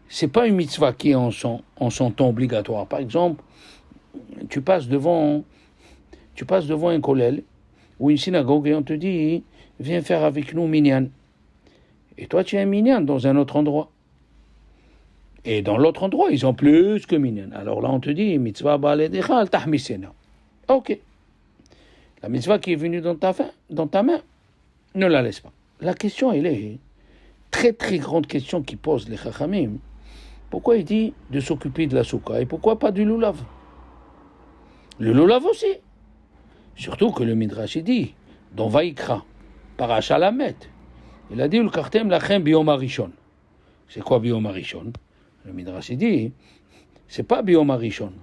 c'est pas une mitzvah qui est en son temps obligatoire, par exemple, tu passes devant un kollel ou une synagogue et on te dit viens faire avec nous minyan. Et toi, tu es un minyan dans un autre endroit. Et dans l'autre endroit, ils ont plus que minyan. Alors là, on te dit mitzvah Baal Yadecha al tahmid senna. Ok. La mitzvah qui est venue dans ta main, ne la laisse pas. La question, elle est très très grande question qui pose les Chachamim. Pourquoi il dit de s'occuper de la soukha et pourquoi pas du lulav? Le lulav aussi. Surtout que le Midrash il dit, dans Vaïkra, Parasha Lamet, il a dit le kartem lachem biyom harishon. C'est quoi biyom harishon? Le Midrash il dit, c'est pas biyom harishon.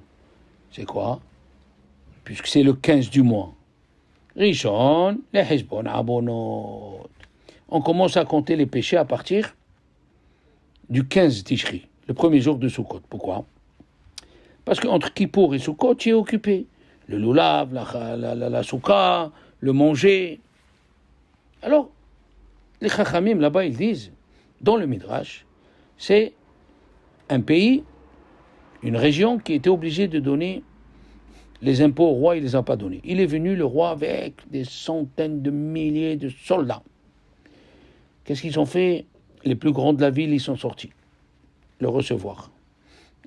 C'est quoi? Puisque c'est le 15 du mois. Rishon, les heshbon abonot. On commence à compter les péchés à partir du 15 Tishri, le premier jour de Sukkot. Pourquoi? Parce qu'entre Kippour et Sukkot, tu es occupé. Le lulav, la soukha, le manger. Alors, les Chachamim, là-bas, ils disent, dans le Midrash, c'est un pays, une région qui était obligée de donner les impôts au roi, il ne les a pas donnés. Il est venu, le roi, avec des centaines de milliers de soldats. Qu'est-ce qu'ils ont fait? Les plus grands de la ville, ils sont sortis le recevoir.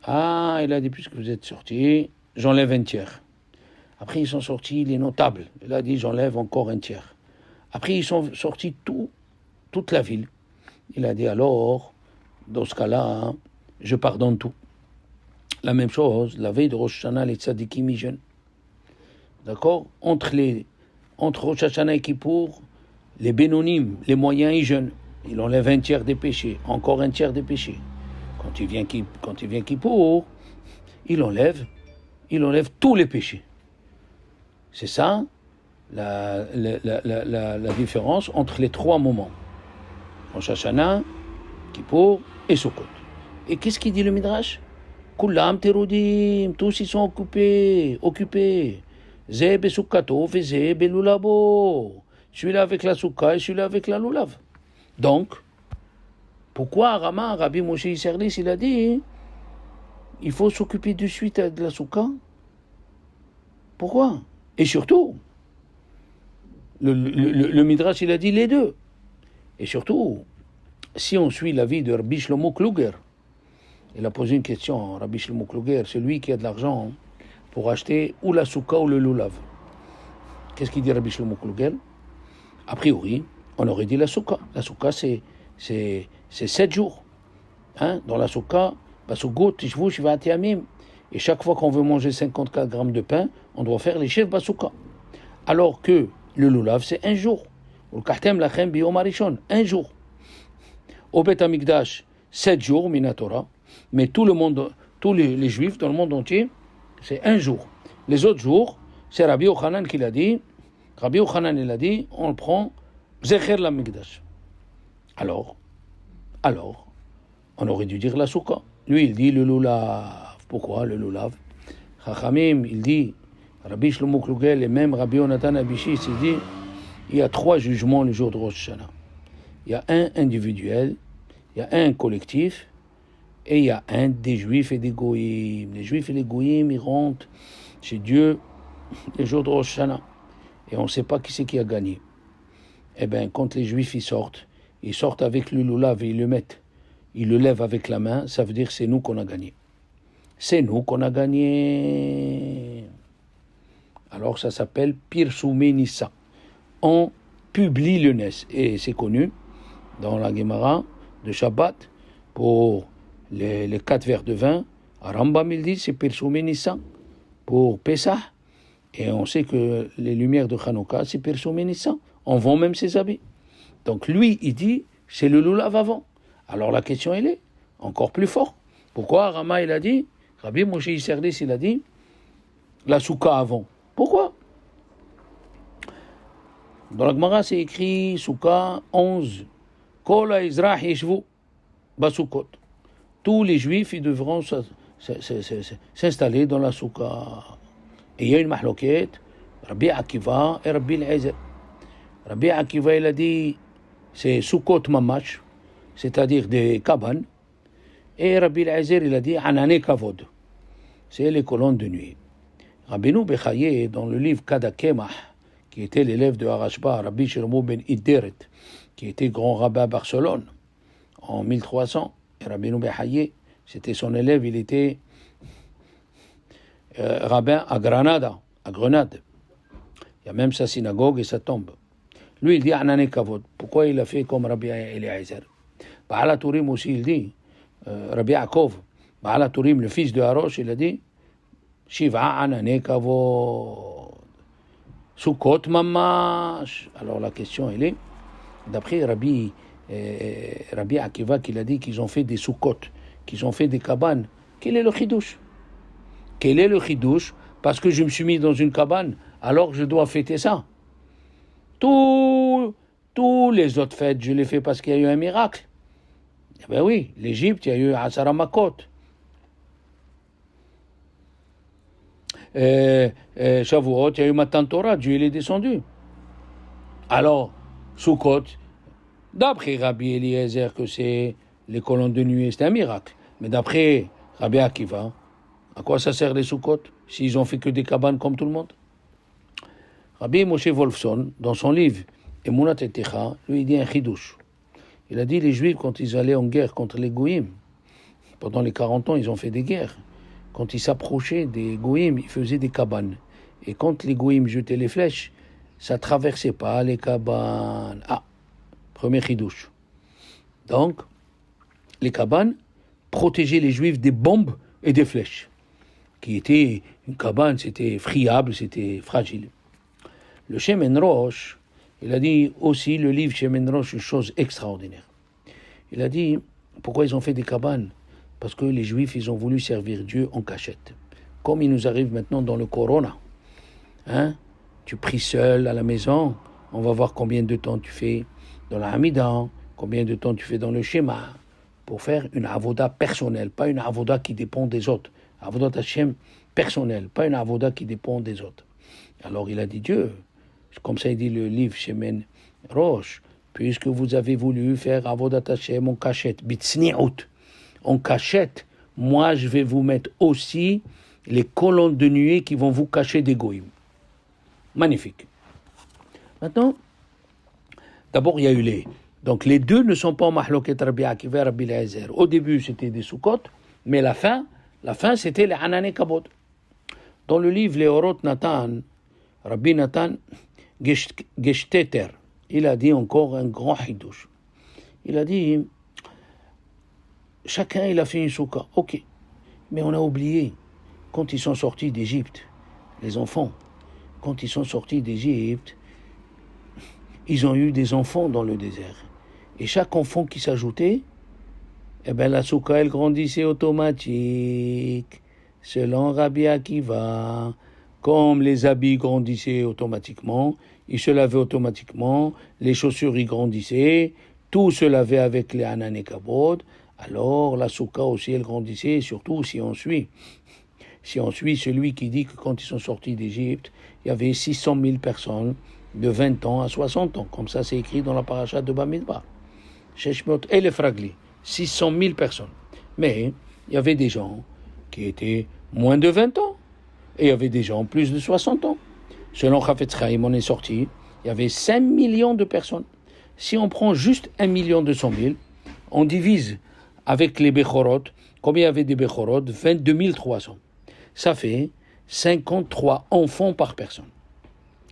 Ah, il a dit, puisque vous êtes sortis, j'enlève un tiers. Après, ils sont sortis les notables. Il a dit, j'enlève encore un tiers. Après, ils sont sortis toute la ville. Il a dit, alors, dans ce cas-là, je pardonne tout. La même chose, la veille de Rosh Hashanah, les tzadikim, ils jeûnent. D'accord? Entre Rosh Hashanah et Kippour, les bénonymes, les moyens, ils jeûnent. Il enlève un tiers des péchés, encore un tiers des péchés. Quand il vient Kippour, il enlève tous les péchés. C'est ça la différence entre les trois moments. Rosh Hashanah, Kippour et Sukkot. Et qu'est-ce qu'il dit le Midrash? Kulam terudim, tous ils sont occupés. Zé besukkato, zé belulabo. Celui-là avec la soukha et celui-là avec la lulav. Donc, pourquoi Rabbi Moshe Isserlis, il a dit, il faut s'occuper de suite de la soukha? Pourquoi? Et surtout, le Midrash, il a dit les deux. Et surtout, si on suit l'avis de Rabbi Shlomo Kluger, il a posé une question, Rabbi Shlomo Kluger, c'est lui qui a de l'argent pour acheter ou la soukha ou le lulav. Qu'est-ce qu'il dit Rabbi Shlomo Kluger? A priori, on aurait dit la soukha. La soukha, c'est 7 jours. Hein? Dans la soukha, Basugot, Tishvu, Shivat Yamim. Et chaque fois qu'on veut manger 54 grammes de pain, on doit faire les chefs Basouka. Alors que le lulav, c'est 1 jour. Ou le kartem lachem biyom harishon, 1 jour. Au Bet Amikdash, 7 jours, Minatora. Mais tout le monde, tous les juifs dans le monde entier, c'est 1 jour. Les autres jours, c'est Rabbi Yochanan qui l'a dit. Rabbi Yochanan, il a dit, on le prend, Zecher l'Amikdash. Alors, on aurait dû dire la soukha. Lui, il dit le lulav. Pourquoi le lulav? Chachamim, il dit, Rabbi Shlomo Klugel et même Rabbi Yonatan Abishis, il dit, il y a 3 jugements le jour de Rosh Hashanah. Il y a un individuel, il y a un collectif, et il y a un des Juifs et des Goïms. Les Juifs et les Goïms, ils rentrent chez Dieu le jour de Rosh Hashanah. Et on ne sait pas qui c'est qui a gagné. Eh bien, quand les Juifs ils sortent avec le loulav et ils le mettent. Ils le lèvent avec la main, ça veut dire que c'est nous qu'on a gagné. C'est nous qu'on a gagné. Alors ça s'appelle Pirsoumé Nissa. On publie le Nes. Et c'est connu dans la Gemara de Shabbat pour les 4 verres de vin. À Rambam il dit c'est Pirsoumé Nissa pour Pessah. Et on sait que les lumières de Hanouka c'est Pirsoumé Nissa. On vend même ses habits. Donc lui il dit c'est le loulav avant. Alors la question elle est encore plus forte. Pourquoi Rama il a dit, Rabbi Moshe Yisserdis il a dit la souka avant. Pourquoi? Dans la Gemara c'est écrit souka 11. Kol ha'ezrach yeshvu basukot. Tous les juifs ils devront s'installer dans la souka. Et il y a une mahloket, Rabbi Akiva et Rabbi Eliezer. Rabbi Akiva il a dit c'est soukot mamash, c'est-à-dire des cabanes. Et Rabbi Eliezer il a dit anane kavod, c'est les colonnes de nuit. Rabbeinu Bechaye, dans le livre Kadakemah, qui était l'élève de Harashba, Rabbi Shlomo ben Ideret, qui était grand rabbin à Barcelone en 1300, et Rabbeinu Bechaye, c'était son élève, il était rabbin à Grenade. Il y a même sa synagogue et sa tombe. Lui, il dit Anane Kavod. Pourquoi il a fait comme Rabbi Eliezer? Ba'ala Tourim aussi, il dit, Rabbi Yaakov, Ba'ala Tourim, le fils de Harosh, il a dit Shiva Anane Kavod. Sukkot Mamash. Alors la question, elle est, d'après Rabbi Akiva, qu'il a dit qu'ils ont fait des Sukkot, qu'ils ont fait des cabanes, quel est le chidouche? Quel est le chidouche? Parce que je me suis mis dans une cabane, alors je dois fêter ça. Tous les autres fêtes, je les fais parce qu'il y a eu un miracle. Eh bien oui, l'Égypte, il y a eu Asara Makot. Shavuot, il y a eu Matan Torah, Dieu il est descendu. Alors, Sukkot, d'après Rabbi Eliezer, que c'est les colonnes de nuée, c'est un miracle. Mais d'après Rabbi Akiva, à quoi ça sert les Sukkot s'ils ont fait que des cabanes comme tout le monde? Rabbi Moshe Wolfson, dans son livre Emunat et Techa, lui il dit un chidouche. Il a dit les Juifs, quand ils allaient en guerre contre les Goïms, pendant les 40 ans, ils ont fait des guerres. Quand ils s'approchaient des Goïms, ils faisaient des cabanes. Et quand les Goïms jetaient les flèches, ça traversait pas les cabanes. Ah, premier chidouche. Donc, les cabanes protégeaient les Juifs des bombes et des flèches. Qui était une cabane, c'était friable, c'était fragile. Le Shemen Rosh, il a dit aussi, le livre Shemen Rosh, une chose extraordinaire. Il a dit, pourquoi ils ont fait des cabanes? Parce que les Juifs, ils ont voulu servir Dieu en cachette. Comme il nous arrive maintenant dans le Corona. Tu pries seul à la maison, on va voir combien de temps tu fais dans la Hamidah, combien de temps tu fais dans le Shema, pour faire une avoda personnelle, pas une avoda qui dépend des autres. Avodat Hashem personnelle, pas une avoda qui dépend des autres. Alors il a dit Dieu, comme ça il dit le livre Shemen Rosh, puisque vous avez voulu faire avodat Hashem en cachette, bitsni'ut, en cachette, moi je vais vous mettre aussi les colonnes de nuée qui vont vous cacher des goïms. Magnifique. Maintenant, d'abord il y a eu donc les deux ne sont pas en mahloket Rabbi Akiva et Rabbi Eliezer. Au début c'était des Sukkot, mais la fin c'était les Anane Kabod. Dans le livre Les Orot Nathan, Rabbi Nathan Gesteter, il a dit encore un grand hidouche. Il a dit, chacun il a fait une souka, ok, mais on a oublié, quand ils sont sortis d'Égypte, les enfants, quand ils sont sortis d'Égypte, ils ont eu des enfants dans le désert. Et chaque enfant qui s'ajoutait, eh bien la souka elle grandissait automatique, selon Rabbi Akiva. Comme les habits grandissaient automatiquement, ils se lavaient automatiquement, les chaussures y grandissaient, tout se lavait avec les Anane Kabod, alors la souka aussi elle grandissait, surtout si on suit celui qui dit que quand ils sont sortis d'Égypte, il y avait 600 000 personnes de 20 ans à 60 ans, comme ça c'est écrit dans la paracha de Bamidbar. Sheshmot et les Fragli, 600 000 personnes. Mais il y avait des gens qui étaient moins de 20 ans, et il y avait des gens plus de 60 ans. Selon Chafetz Chaim, on est sorti, il y avait 5 millions de personnes. Si on prend juste 1 200 000, on divise avec les Bechorot, combien il y avait des Bechorot? 22 300. Ça fait 53 enfants par personne.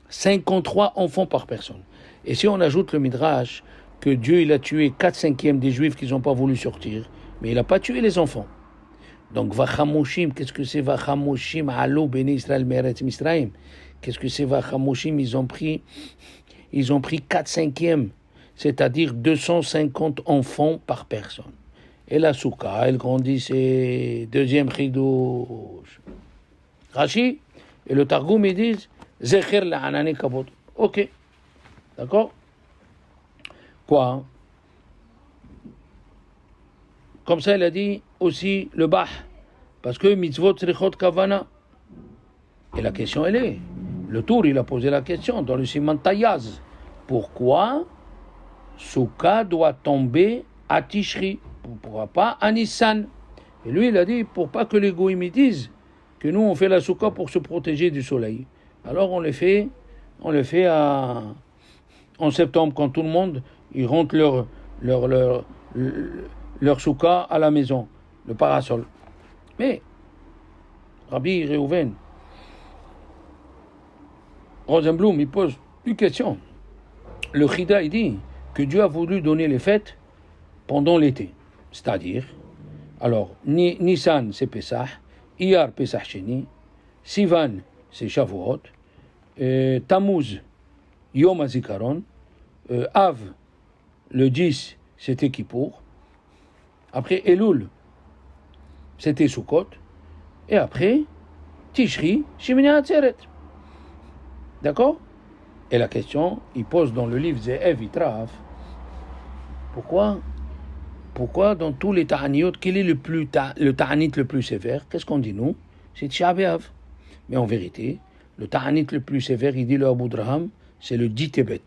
53 enfants par personne. Et si on ajoute le Midrash, que Dieu il a tué 4/5 des Juifs qui n'ont pas voulu sortir, mais il n'a pas tué les enfants. Donc, Vachamoshim, qu'est-ce que c'est Vachamoshim, Allo, Béné Israël, Meretz Misraïm? Qu'est-ce que c'est Vachamoshim? Ils ont pris 4/5, c'est-à-dire 250 enfants par personne. Et la Souka, elle grandissait, deuxième chidouche. Rashi, et le Targum, ils disent, Zecher la'anane kabod. Ok, d'accord? Quoi? Comme ça, il a dit aussi le Bah, parce que mitzvot tzrichot kavana. Et la question, elle est, le Tour, il a posé la question dans le Siman Tayaz. Pourquoi Souka doit tomber à Tishri? Pourquoi pas à Nissan? Et lui, il a dit, pour pas que les goïms disent que nous, on fait la Souka pour se protéger du soleil. Alors, on le fait en septembre, quand tout le monde, ils rentrent leur Souka à la maison, le parasol. Mais, Rabbi Reuven Rosenblum, il pose une question. Le Chida, il dit que Dieu a voulu donner les fêtes pendant l'été. C'est-à-dire, alors, Nissan, c'est Pesach, Iyar, Pesach Sheni, Sivan, c'est Shavuot, Tammuz, Yom HaZikaron, Av, le 10, c'était Kippour, après Elul, c'était Sukkot, et après, Tishri, Shemini Atzeret. D'accord? Et la question, il pose dans le livre Ze'ev Itraf, pourquoi dans tous les ta'aniyot, quel est le ta'anit le plus sévère? Qu'est-ce qu'on dit nous? C'est Tisha B'Av. Mais en vérité, le ta'anit le plus sévère, il dit le Abu Draham, c'est le 10 Tebet.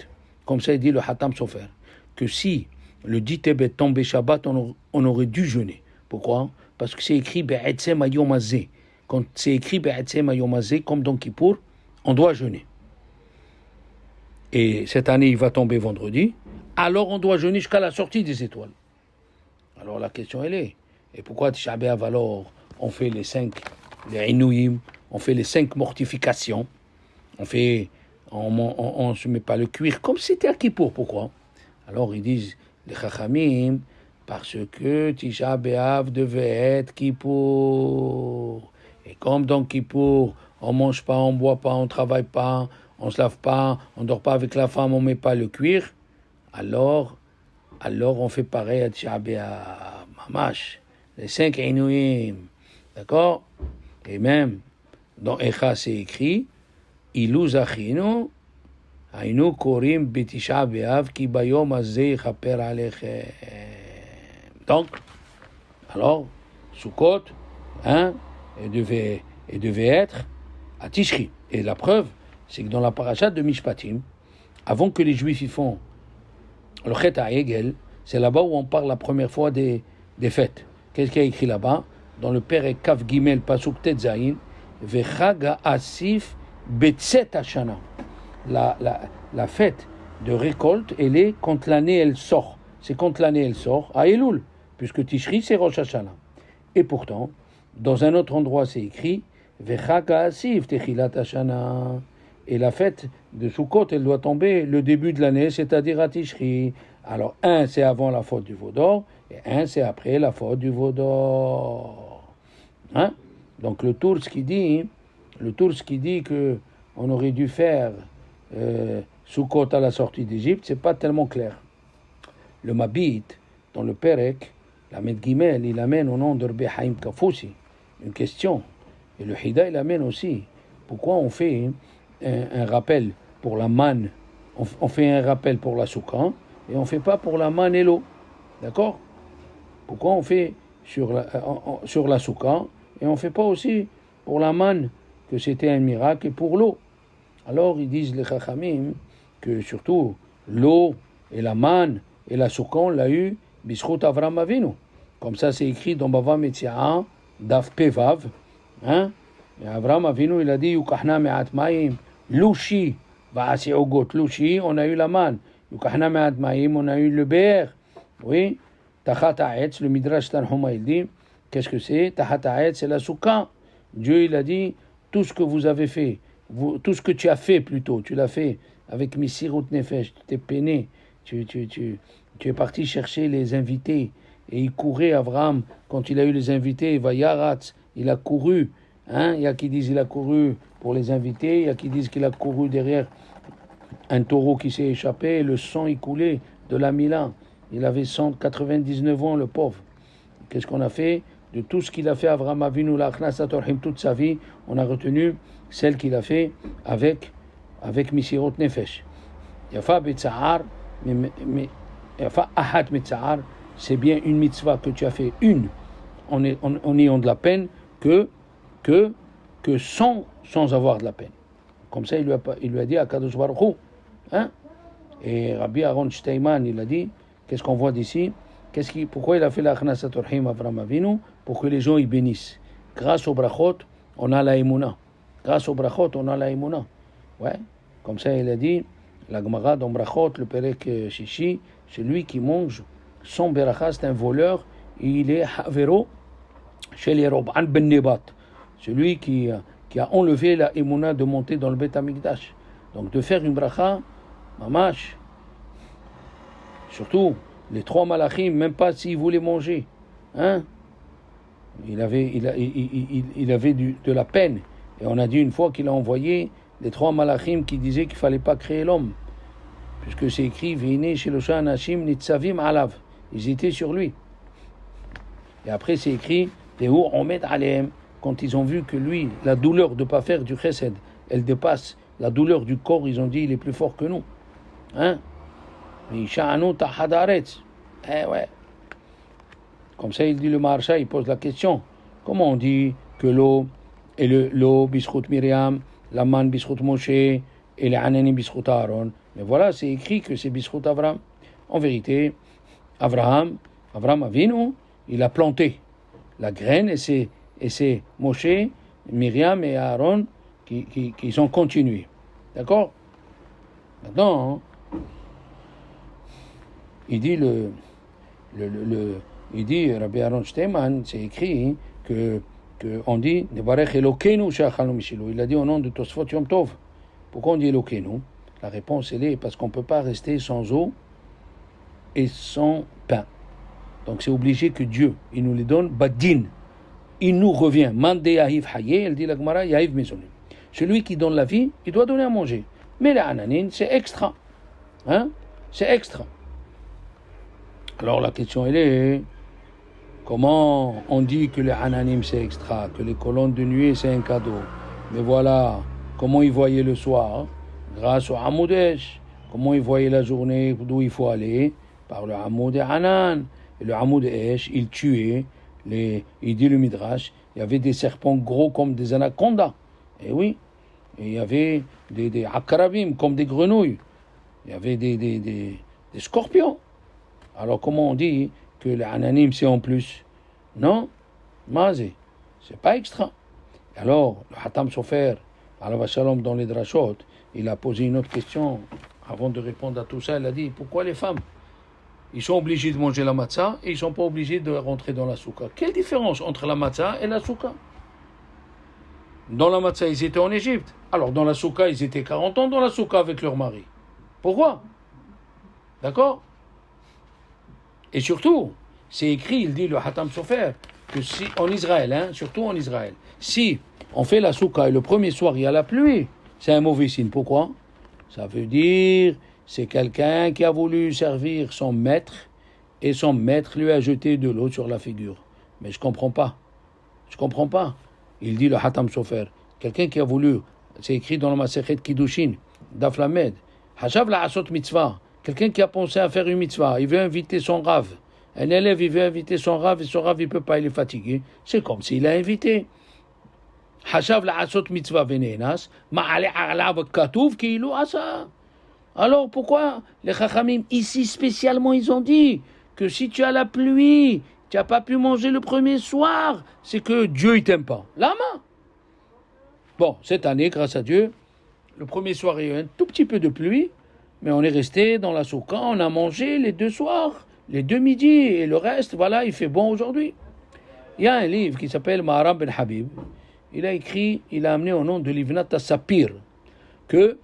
Comme ça, il dit le Hatam Sofer. Que si le 10 Tebet tombait Shabbat, on aurait dû jeûner. Pourquoi? Parce que c'est écrit Be'etzem Hayom Hazeh. Quand c'est écrit Be'etzem Hayom Hazeh, comme dans Kippour, on doit jeûner. Et cette année, il va tomber vendredi, alors on doit jeûner jusqu'à la sortie des étoiles. Alors la question, elle est, et pourquoi Tisha B'Av, alors, on fait les Inouïm, on fait les 5 mortifications, on se met pas le cuir, comme c'était à Kippour, pourquoi? Alors ils disent, les Chachamim, parce que Tisha B'Av devait être Kippour. Et comme dans Kippour, on mange pas, on boit pas, on travaille pas, on se lave pas, on dort pas avec la femme, on met pas le cuir, alors on fait pareil à Tisha B'Av, mamash, les 5 Inouïm, d'accord? Et même dans Echa c'est écrit, Ilu Zachinu, Ainu Korim B'Tisha B'Av Ki Bayom Hazeh Chaper Alechem. Donc, alors, Sukkot, elle devait être à Tishri. Et la preuve, c'est que dans la paracha de Mishpatim, avant que les Juifs y font le Chet HaEgel, c'est là-bas où on parle la première fois des fêtes. Qu'est-ce qu'il y a écrit là-bas? Dans le Perek Kaf Gimel Pasuk Tet Zayin, Vechag Asif Betzet Hashana. La fête de récolte, elle est quand l'année elle sort. C'est quand l'année elle sort, à Elul, puisque Tishri c'est Rosh Hashanah. Et pourtant, dans un autre endroit c'est écrit Vechag Asif Techilat Hashana. Et la fête de Sukkot, elle doit tomber le début de l'année, c'est-à-dire à Tishri. Alors, un, c'est avant la faute du veau d'or, et un, c'est après la faute du veau d'or. Donc, le Tours qui dit que on aurait dû faire Sukkot à la sortie d'Égypte, c'est pas tellement clair. Le Mabit, dans le Perek, la Med Gimel, il amène au nom de Rabbi Haïm Kafoussi une question. Et le Hida, il amène aussi. Pourquoi on fait un rappel pour la manne, on fait un rappel pour la Souka, et on ne fait pas pour la manne et l'eau. D'accord? Pourquoi on fait sur la Souka, et on ne fait pas aussi pour la manne, que c'était un miracle, et pour l'eau? Alors ils disent les Chachamim que surtout l'eau et la manne et la souka, on l'a eu, Bishrout Avram Avinu. Comme ça, c'est écrit dans Bava Metsi'a, Daf Pevav. Hein? Et Avram Avinu, il a dit, Yukahna me'at ma'im, Louchi, Va'asi Ogot, Louchi, on a eu la manne. Yukahna me'at ma'im, on a eu le be'er. Oui, Tachat Ha'etz, le Midrash Tanhuma, il dit, qu'est-ce que c'est? Tachat Ha'etz, c'est la souka. Dieu, il a dit, tout ce que vous avez fait, tout ce que tu as fait plutôt, tu l'as fait avec Misirut Nefesh, tu t'es peiné, tu es parti chercher les invités, et il courait, Abraham, quand il a eu les invités, Vayaratz, il a couru, hein? Il y a qui disent qu'il a couru pour les invités, il y a qui disent qu'il a couru derrière un taureau qui s'est échappé, et le sang il coulait de la Mila, il avait 199 ans, le pauvre. Qu'est-ce qu'on a fait? De tout ce qu'il a fait, Avraham Avinu, l'Achnasat Orhim, toute sa vie, on a retenu celle qu'il a fait avec Misirot Nefesh. Yafa Betzahar, Yafa Ahat Betzahar, c'est bien une mitzvah que tu as fait, une, en ayant de la peine, que sans avoir de la peine. Comme ça, il lui a dit à Kadosh Baruch Hu, hein? Et Rabbi Aaron Steinman, il a dit, qu'est-ce qu'on voit d'ici? Pourquoi il a fait la Achnasat Orhim Avraham Avinu? Pour que les gens y bénissent. Grâce au brachot, on a la émouna. Grâce au brachot, on a la émouna. Ouais. Comme ça, il a dit, la Gemara dans brachot, le Perek Shishi, celui qui mange son beracha, c'est un voleur, il est havero chez les Rob'an ben Nebat. Celui qui a enlevé la émouna de monter dans le Beth Amikdash. Donc de faire une bracha, mamash, surtout les trois malachim, même pas s'ils voulaient manger, hein? Il avait de la peine. Et on a dit une fois qu'il a envoyé les trois malachim qui disaient qu'il ne fallait pas créer l'homme. Puisque c'est écrit, Vine Shelosha Anashim Nitzavim Alav. Ils étaient sur lui. Et après c'est écrit, Tehu Omed Aleem. Quand ils ont vu que lui, la douleur de ne pas faire du chesed, elle dépasse la douleur du corps, ils ont dit, il est plus fort que nous. Hein? Eh ouais. Comme ça, il dit le Maharsha, il pose la question. Comment on dit que l'eau et l'eau Bishrout Miriam, la manne Bishrout Moshe et les Ananim Bishrout Aaron? Mais voilà, c'est écrit que c'est Bishrout Avram. En vérité, Avraham Avinu, il a planté la graine et c'est Moshe, Myriam et Aaron qui ont continué. D'accord? Maintenant, il dit il dit Rabbi Aaron Steinman, c'est écrit que on dit Nevarech Elokeinu she'achalnu mishilo. Il a dit au nom de Tosfot Yom Tov. Pourquoi on dit Elokeinu? La réponse elle est parce qu'on ne peut pas rester sans eau et sans pain. Donc c'est obligé que Dieu, il nous les donne badin. Il nous revient. Mande Yahiv Haye, elle dit la Gemara, Yahiv Mezonim. Celui qui donne la vie, il doit donner à manger. Mais la ananin, c'est extra. Hein? C'est extra. Alors la question elle est, comment on dit que les ananim c'est extra, que les colonnes de nuée c'est un cadeau? Mais voilà, comment ils voyaient le soir? Grâce au Hamoudesh. Comment ils voyaient la journée d'où il faut aller? Par le Hamoud et Hanan. Et le Hamoud Esh, il tuait, il dit le Midrash, il y avait des serpents gros comme des anacondas. Et oui, et il y avait des akarabim comme des grenouilles. Il y avait des scorpions. Alors comment on dit que les ananim c'est en plus? Non, mazé, c'est pas extra. Alors, le Hatam Sofer, alav shalom dans les drashot, il a posé une autre question avant de répondre à tout ça. Il a dit, pourquoi les femmes, ils sont obligés de manger la matzah et ils ne sont pas obligés de rentrer dans la souka? Quelle différence entre la matzah et la souka? Dans la matzah, ils étaient en Égypte. Alors, dans la souka, ils étaient 40 ans dans la souka avec leur mari. Pourquoi? D'accord? Et surtout, c'est écrit, il dit le Hatam Sofer, que si en Israël, hein, surtout en Israël, si on fait la souka et le premier soir il y a la pluie, c'est un mauvais signe. Pourquoi? Ça veut dire c'est quelqu'un qui a voulu servir son maître et son maître lui a jeté de l'eau sur la figure. Mais je comprends pas. Il dit le Hatam Sofer, quelqu'un qui a voulu, c'est écrit dans le Masechet Kiddushin, Daf Lamed, Hashav la asot mitzvah, quelqu'un qui a pensé à faire une mitzvah, il veut inviter son rav. Un élève, il veut inviter son rav et son rav, il ne peut pas, il est fatigué. C'est comme s'il l'a invité. Hashav la asot mitzvah venenas, ma'ale alav katuv ki ilu asa. Alors pourquoi les Chachamim, ici spécialement, ils ont dit que si tu as la pluie, tu n'as pas pu manger le premier soir, c'est que Dieu ne t'aime pas. Lama. Bon, cette année, grâce à Dieu, le premier soir, il y a eu un tout petit peu de pluie, mais on est resté dans la soukha, on a mangé les 2 soirs, les 2 midis, et le reste, voilà, il fait bon aujourd'hui. Il y a un livre qui s'appelle Maharam Ben Habib. Il a écrit, il a amené au nom de Livnat Sapir, que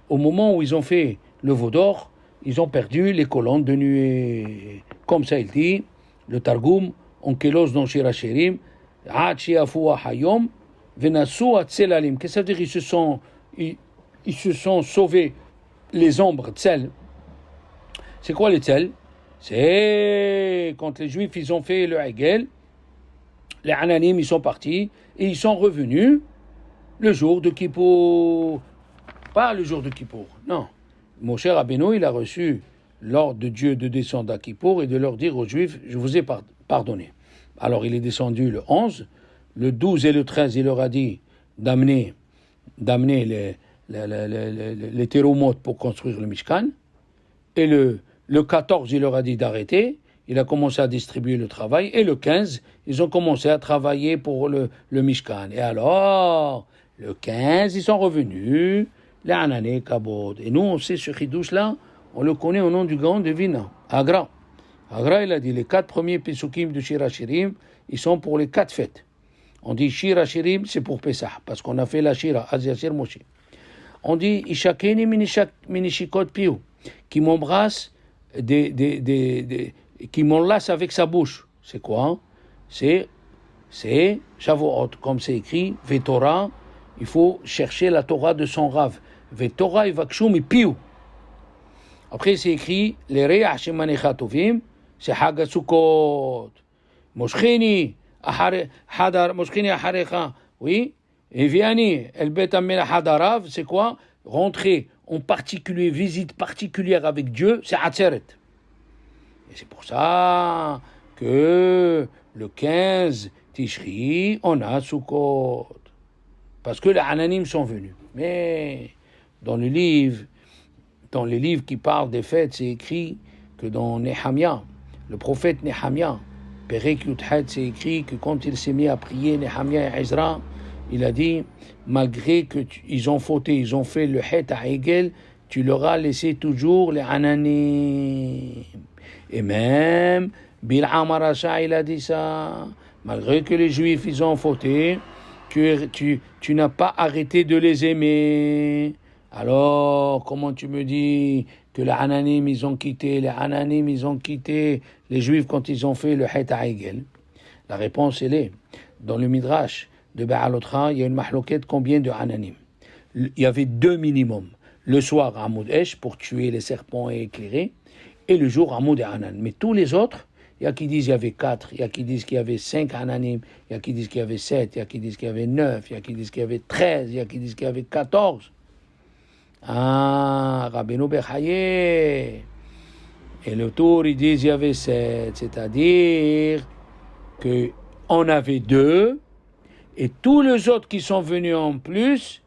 au moment où ils ont fait le veau d'or, ils ont perdu les colonnes de nuée. Comme ça, il dit, le Targum, Onkelos dans Shirachirim, Hachi Afua Hayom, Venasu Atselalim. Qu'est-ce que ça veut dire? Ils se sont sauvés les ombres, tsel. C'est quoi les tsel? C'est quand les Juifs ils ont fait le Hegel, les Ananim ils sont partis et ils sont revenus le jour de Kippour. Pas le jour de Kippour, non. Mon cher Rabbeinu, il a reçu l'ordre de Dieu de descendre à Kippour et de leur dire aux Juifs, je vous ai pardonné. Alors il est descendu le 11, le 12 et le 13, il leur a dit d'amener les théromotes pour construire le Mishkan. Et le 14, il leur a dit d'arrêter. Il a commencé à distribuer le travail. Et le 15, ils ont commencé à travailler pour le Mishkan. Et alors, le 15, ils sont revenus, les Anané Kabod. Et nous, on sait ce chidouche-là, on le connaît au nom du Gaon de Vina, Agra. Agra, il a dit, les 4 premiers Pesukim de Shir HaShirim, ils sont pour les 4 fêtes. On dit Shir HaShirim, c'est pour Pesach, parce qu'on a fait la Shira, Az Yasir Moshe. On dit Ishakeni minishikot piou, qui m'embrasse, qui m'enlace avec sa bouche. C'est quoi? C'est Shavuot, comme c'est écrit, Vetorah, il faut chercher la Torah de son Rav. Vetorah ivakshum et piou. Après c'est écrit, les Re'ach shemanecha tovim, c'est Hag HaSukkot. Moshchini aharecha, oui. Et Viani, El Bet Amel Hadarav, c'est quoi? Rentrer en particulier, visite particulière avec Dieu, c'est Atzeret. Et c'est pour ça que le 15 Tishri, on a Sukkot. Parce que les Ananim sont venus. Mais dans les livres qui parlent des fêtes, c'est écrit que dans Nehemia, le prophète Nehemia, Perek Yudhet, c'est écrit que quand il s'est mis à prier, Nehemia et Ezra, il a dit, malgré qu'ils ont fauté, ils ont fait le het à Hegel, tu leur as laissé toujours les Ananim. Et même, Bil'am Arasha, il a dit ça, malgré que les Juifs, ils ont fauté, tu n'as pas arrêté de les aimer. Alors, comment tu me dis que les Ananim, ils ont quitté les Juifs quand ils ont fait le het à Hegel? La réponse, elle est, dans le Midrash, de Ba'alotra, il y a une mahloquette, combien de Ananim? Il y avait 2 minimum. Le soir, Amoud Esh, pour tuer les serpents et éclairer, et le jour, Amoud et Anan. Mais tous les autres, il y a qui disent qu'il y avait 4, il y a qui disent qu'il y avait 5 Ananim, il y a qui disent qu'il y avait 7, il y a qui disent qu'il y avait 9, il y a qui disent qu'il y avait 13, il y a qui disent qu'il y avait 14. Ah, Rabbeinu Bechaye. Et le tour, ils disent qu'il y avait 7, c'est-à-dire qu'on avait 2, et tous les autres qui sont venus en plus,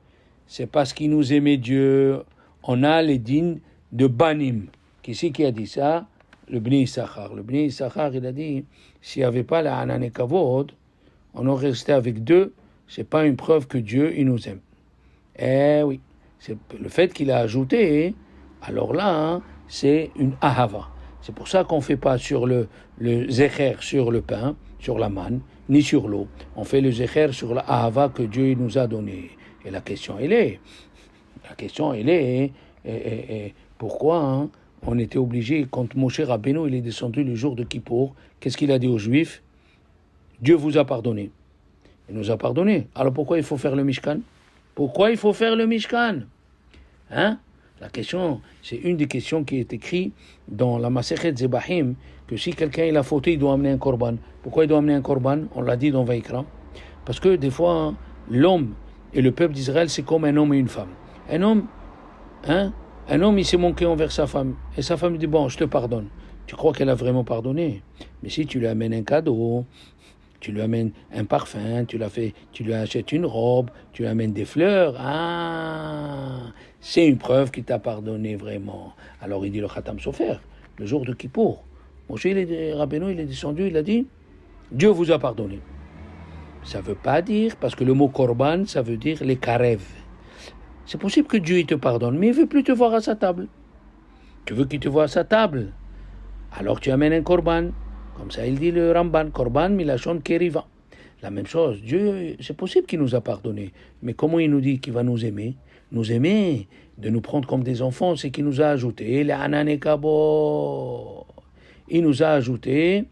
c'est parce qu'ils nous aimaient Dieu. On a les dînes de Banim. Qui c'est qui a dit ça? Le Bnei Issachar. Le Bnei Issachar, il a dit, s'il n'y avait pas la Hanan et Kavod, on aurait resté avec 2. C'est pas une preuve que Dieu, il nous aime. Eh oui. C'est le fait qu'il a ajouté, alors là, c'est une ahava. C'est pour ça qu'on ne fait pas sur le zecher sur le pain, sur la manne, ni sur l'eau. On fait le zecher sur la ahava que Dieu nous a donné. Et la question, elle est, pourquoi on était obligé, quand Moshe Rabbeinu il est descendu le jour de Kippour, qu'est-ce qu'il a dit aux Juifs? Dieu vous a pardonné. Il nous a pardonné. Alors pourquoi il faut faire le Mishkan? Pourquoi il faut faire le Mishkan? La question, c'est une des questions qui est écrite dans la Masechet Zebahim, que si quelqu'un il a fauté, il doit amener un korban. Pourquoi il doit amener un korban? On l'a dit dans Vaïkra. Parce que des fois, l'homme et le peuple d'Israël, c'est comme un homme et une femme. Un homme, il s'est manqué envers sa femme. Et sa femme dit, bon, je te pardonne. Tu crois qu'elle a vraiment pardonné? Mais si tu lui amènes un cadeau, Tu lui amènes un parfum, tu lui achètes une robe, tu lui amènes des fleurs. Ah, c'est une preuve qu'il t'a pardonné vraiment. Alors il dit le Khatam Sofer, le jour de Kippour. Moshe, Rabbeinu, il est descendu, il a dit, Dieu vous a pardonné. Ça ne veut pas dire, parce que le mot korban, ça veut dire les karev. C'est possible que Dieu il te pardonne, mais il ne veut plus te voir à sa table. Tu veux qu'il te voie à sa table, alors tu amènes un korban. Comme ça, il dit le Ramban, korban milachon keriva. La même chose, Dieu, c'est possible qu'il nous a pardonné. Mais comment il nous dit qu'il va nous aimer? Nous aimer, de nous prendre comme des enfants, c'est qu'il nous a ajouté les ananekabo. Il nous a ajouté,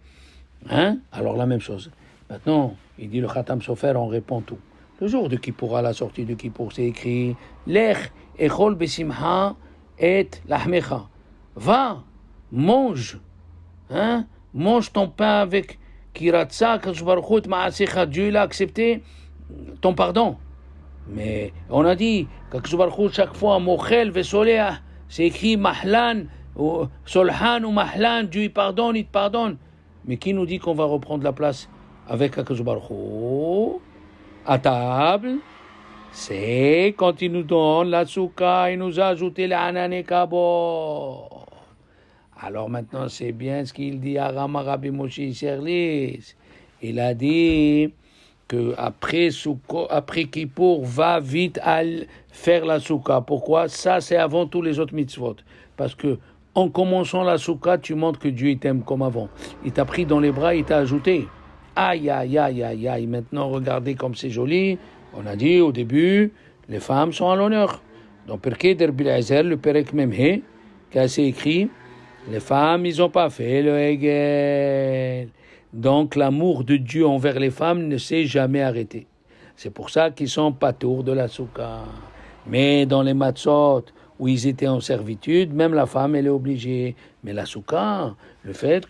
alors la même chose. Maintenant, il dit le Khatam Sofer, on répond tout. Le jour de Kippour, à la sortie de Kippour, c'est écrit Lech echol besimha et lahmecha. Va, mange, mange ton pain avec kiratsa, kashbarchut ma'asecha. Dieu l'a accepté ton pardon. Mais on a dit que chaque fois mochel vesolea, c'est écrit mahlan, solhan ou mahlan, Dieu il te pardonne. Mais qui nous dit qu'on va reprendre la place avec Akadosh Baruch Hu à table? C'est quand il nous donne la souka, il nous a ajouté les ananekabo. Alors maintenant c'est bien ce qu'il dit à Rama Rabbi Moshe Serlis. Il a dit que après Kippour, va vite à faire la souka. Pourquoi? Ça c'est avant tous les autres mitzvot. Parce que en commençant la souka, tu montres que Dieu t'aime comme avant. Il t'a pris dans les bras, il t'a ajouté. Aïe, aïe, aïe, aïe, aïe. Maintenant, regardez comme c'est joli. On a dit au début, les femmes sont à l'honneur. Dans Pirkei d'Rabbi Eliezer, le Perek Memhe, qui a écrit, les femmes, ils n'ont pas fait le Hegel. Donc, l'amour de Dieu envers les femmes ne s'est jamais arrêté. C'est pour ça qu'ils sont patours de la souka. Mais dans les matzot, où ils étaient en servitude, même la femme, elle est obligée. Mais la souka, le fait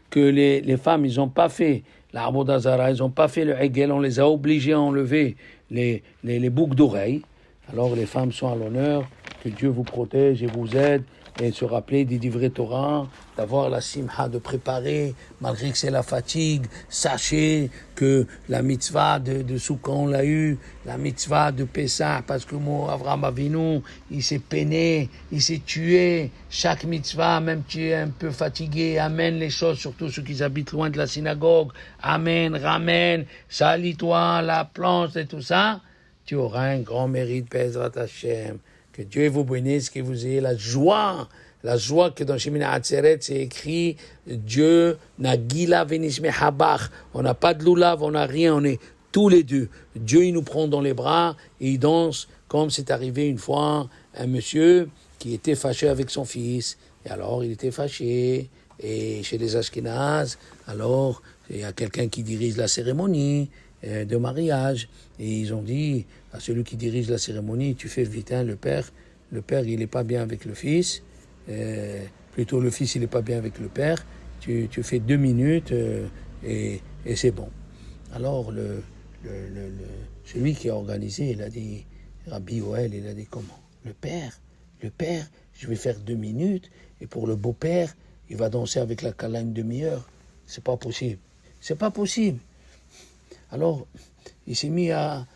que les femmes, ils n'ont pas fait l'arbre d'Azara, ils n'ont pas fait le Hegel, on les a obligés à enlever les boucles d'oreilles. Alors les femmes sont à l'honneur, que Dieu vous protège et vous aide, et se rappeler des divrei Torah, d'avoir la simha, de préparer, malgré que c'est la fatigue. Sachez que la mitzvah de Souka, on l'a eu, la mitzvah de Pessah, parce que moi, Avraham Avinu, il s'est peiné, il s'est tué. Chaque mitzvah, même tu es un peu fatigué, amène les choses, surtout ceux qui habitent loin de la synagogue, amène, ramène, salis-toi, la planche et tout ça. Tu auras un grand mérite, Bezrat Hashem. Que Dieu vous bénisse, que vous ayez la joie que dans Shemini Atzeret, c'est écrit, Dieu n'a gila venishme habach. On n'a pas de loulav, on n'a rien, on est tous les deux. Dieu, il nous prend dans les bras et il danse, comme c'est arrivé une fois, un monsieur qui était fâché avec son fils. Et alors, il était fâché. Et chez les Ashkénazes, alors, il y a quelqu'un qui dirige la cérémonie de mariage, et ils ont dit à celui qui dirige la cérémonie, tu fais vite, le père il n'est pas bien avec le fils, plutôt le fils il n'est pas bien avec le père, tu fais 2 minutes et c'est bon. Alors celui qui a organisé, il a dit, Rabbi Yoel, il a dit comment? Le père, je vais faire 2 minutes, et pour le beau-père, il va danser avec la Kala une demi-heure. C'est pas possible. Alors, il s'est mis à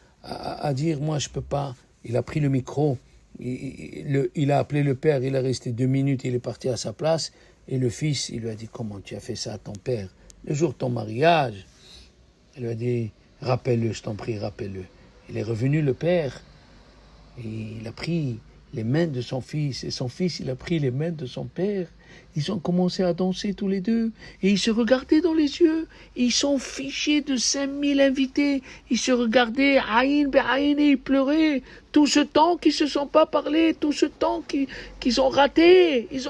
dire, moi je peux pas. Il a pris le micro, il a appelé le père, il est resté 2 minutes, il est parti à sa place, et le fils, il lui a dit, comment tu as fait ça à ton père? Le jour de ton mariage, il lui a dit, rappelle-le, je t'en prie, rappelle-le. Il est revenu, le père, et il a pris les mains de son fils, et son fils, il a pris les mains de son père. Ils ont commencé à danser tous les deux, et ils se regardaient dans les yeux. Ils sont fichés de 5000 invités. Ils se regardaient, aïn, et ils pleuraient. Tout ce temps qu'ils ne se sont pas parlé, tout ce temps qu'ils ont raté. Ils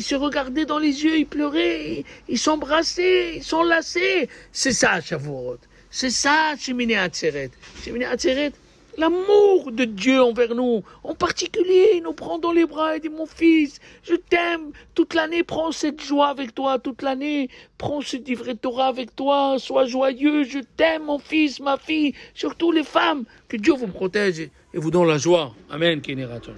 se regardaient dans les yeux, ils pleuraient, ils s'embrassaient, ils s'enlaçaient. C'est ça, Shavuot. C'est ça, Shemini Atzeret. Shemini Atzeret, l'amour de Dieu envers nous, en particulier, il nous prend dans les bras et dit, mon fils, je t'aime, toute l'année, prends cette joie avec toi, toute l'année, prends ce divrei Torah avec toi, sois joyeux, je t'aime, mon fils, ma fille, surtout les femmes, que Dieu vous protège et vous donne la joie. Amen, Kénératon.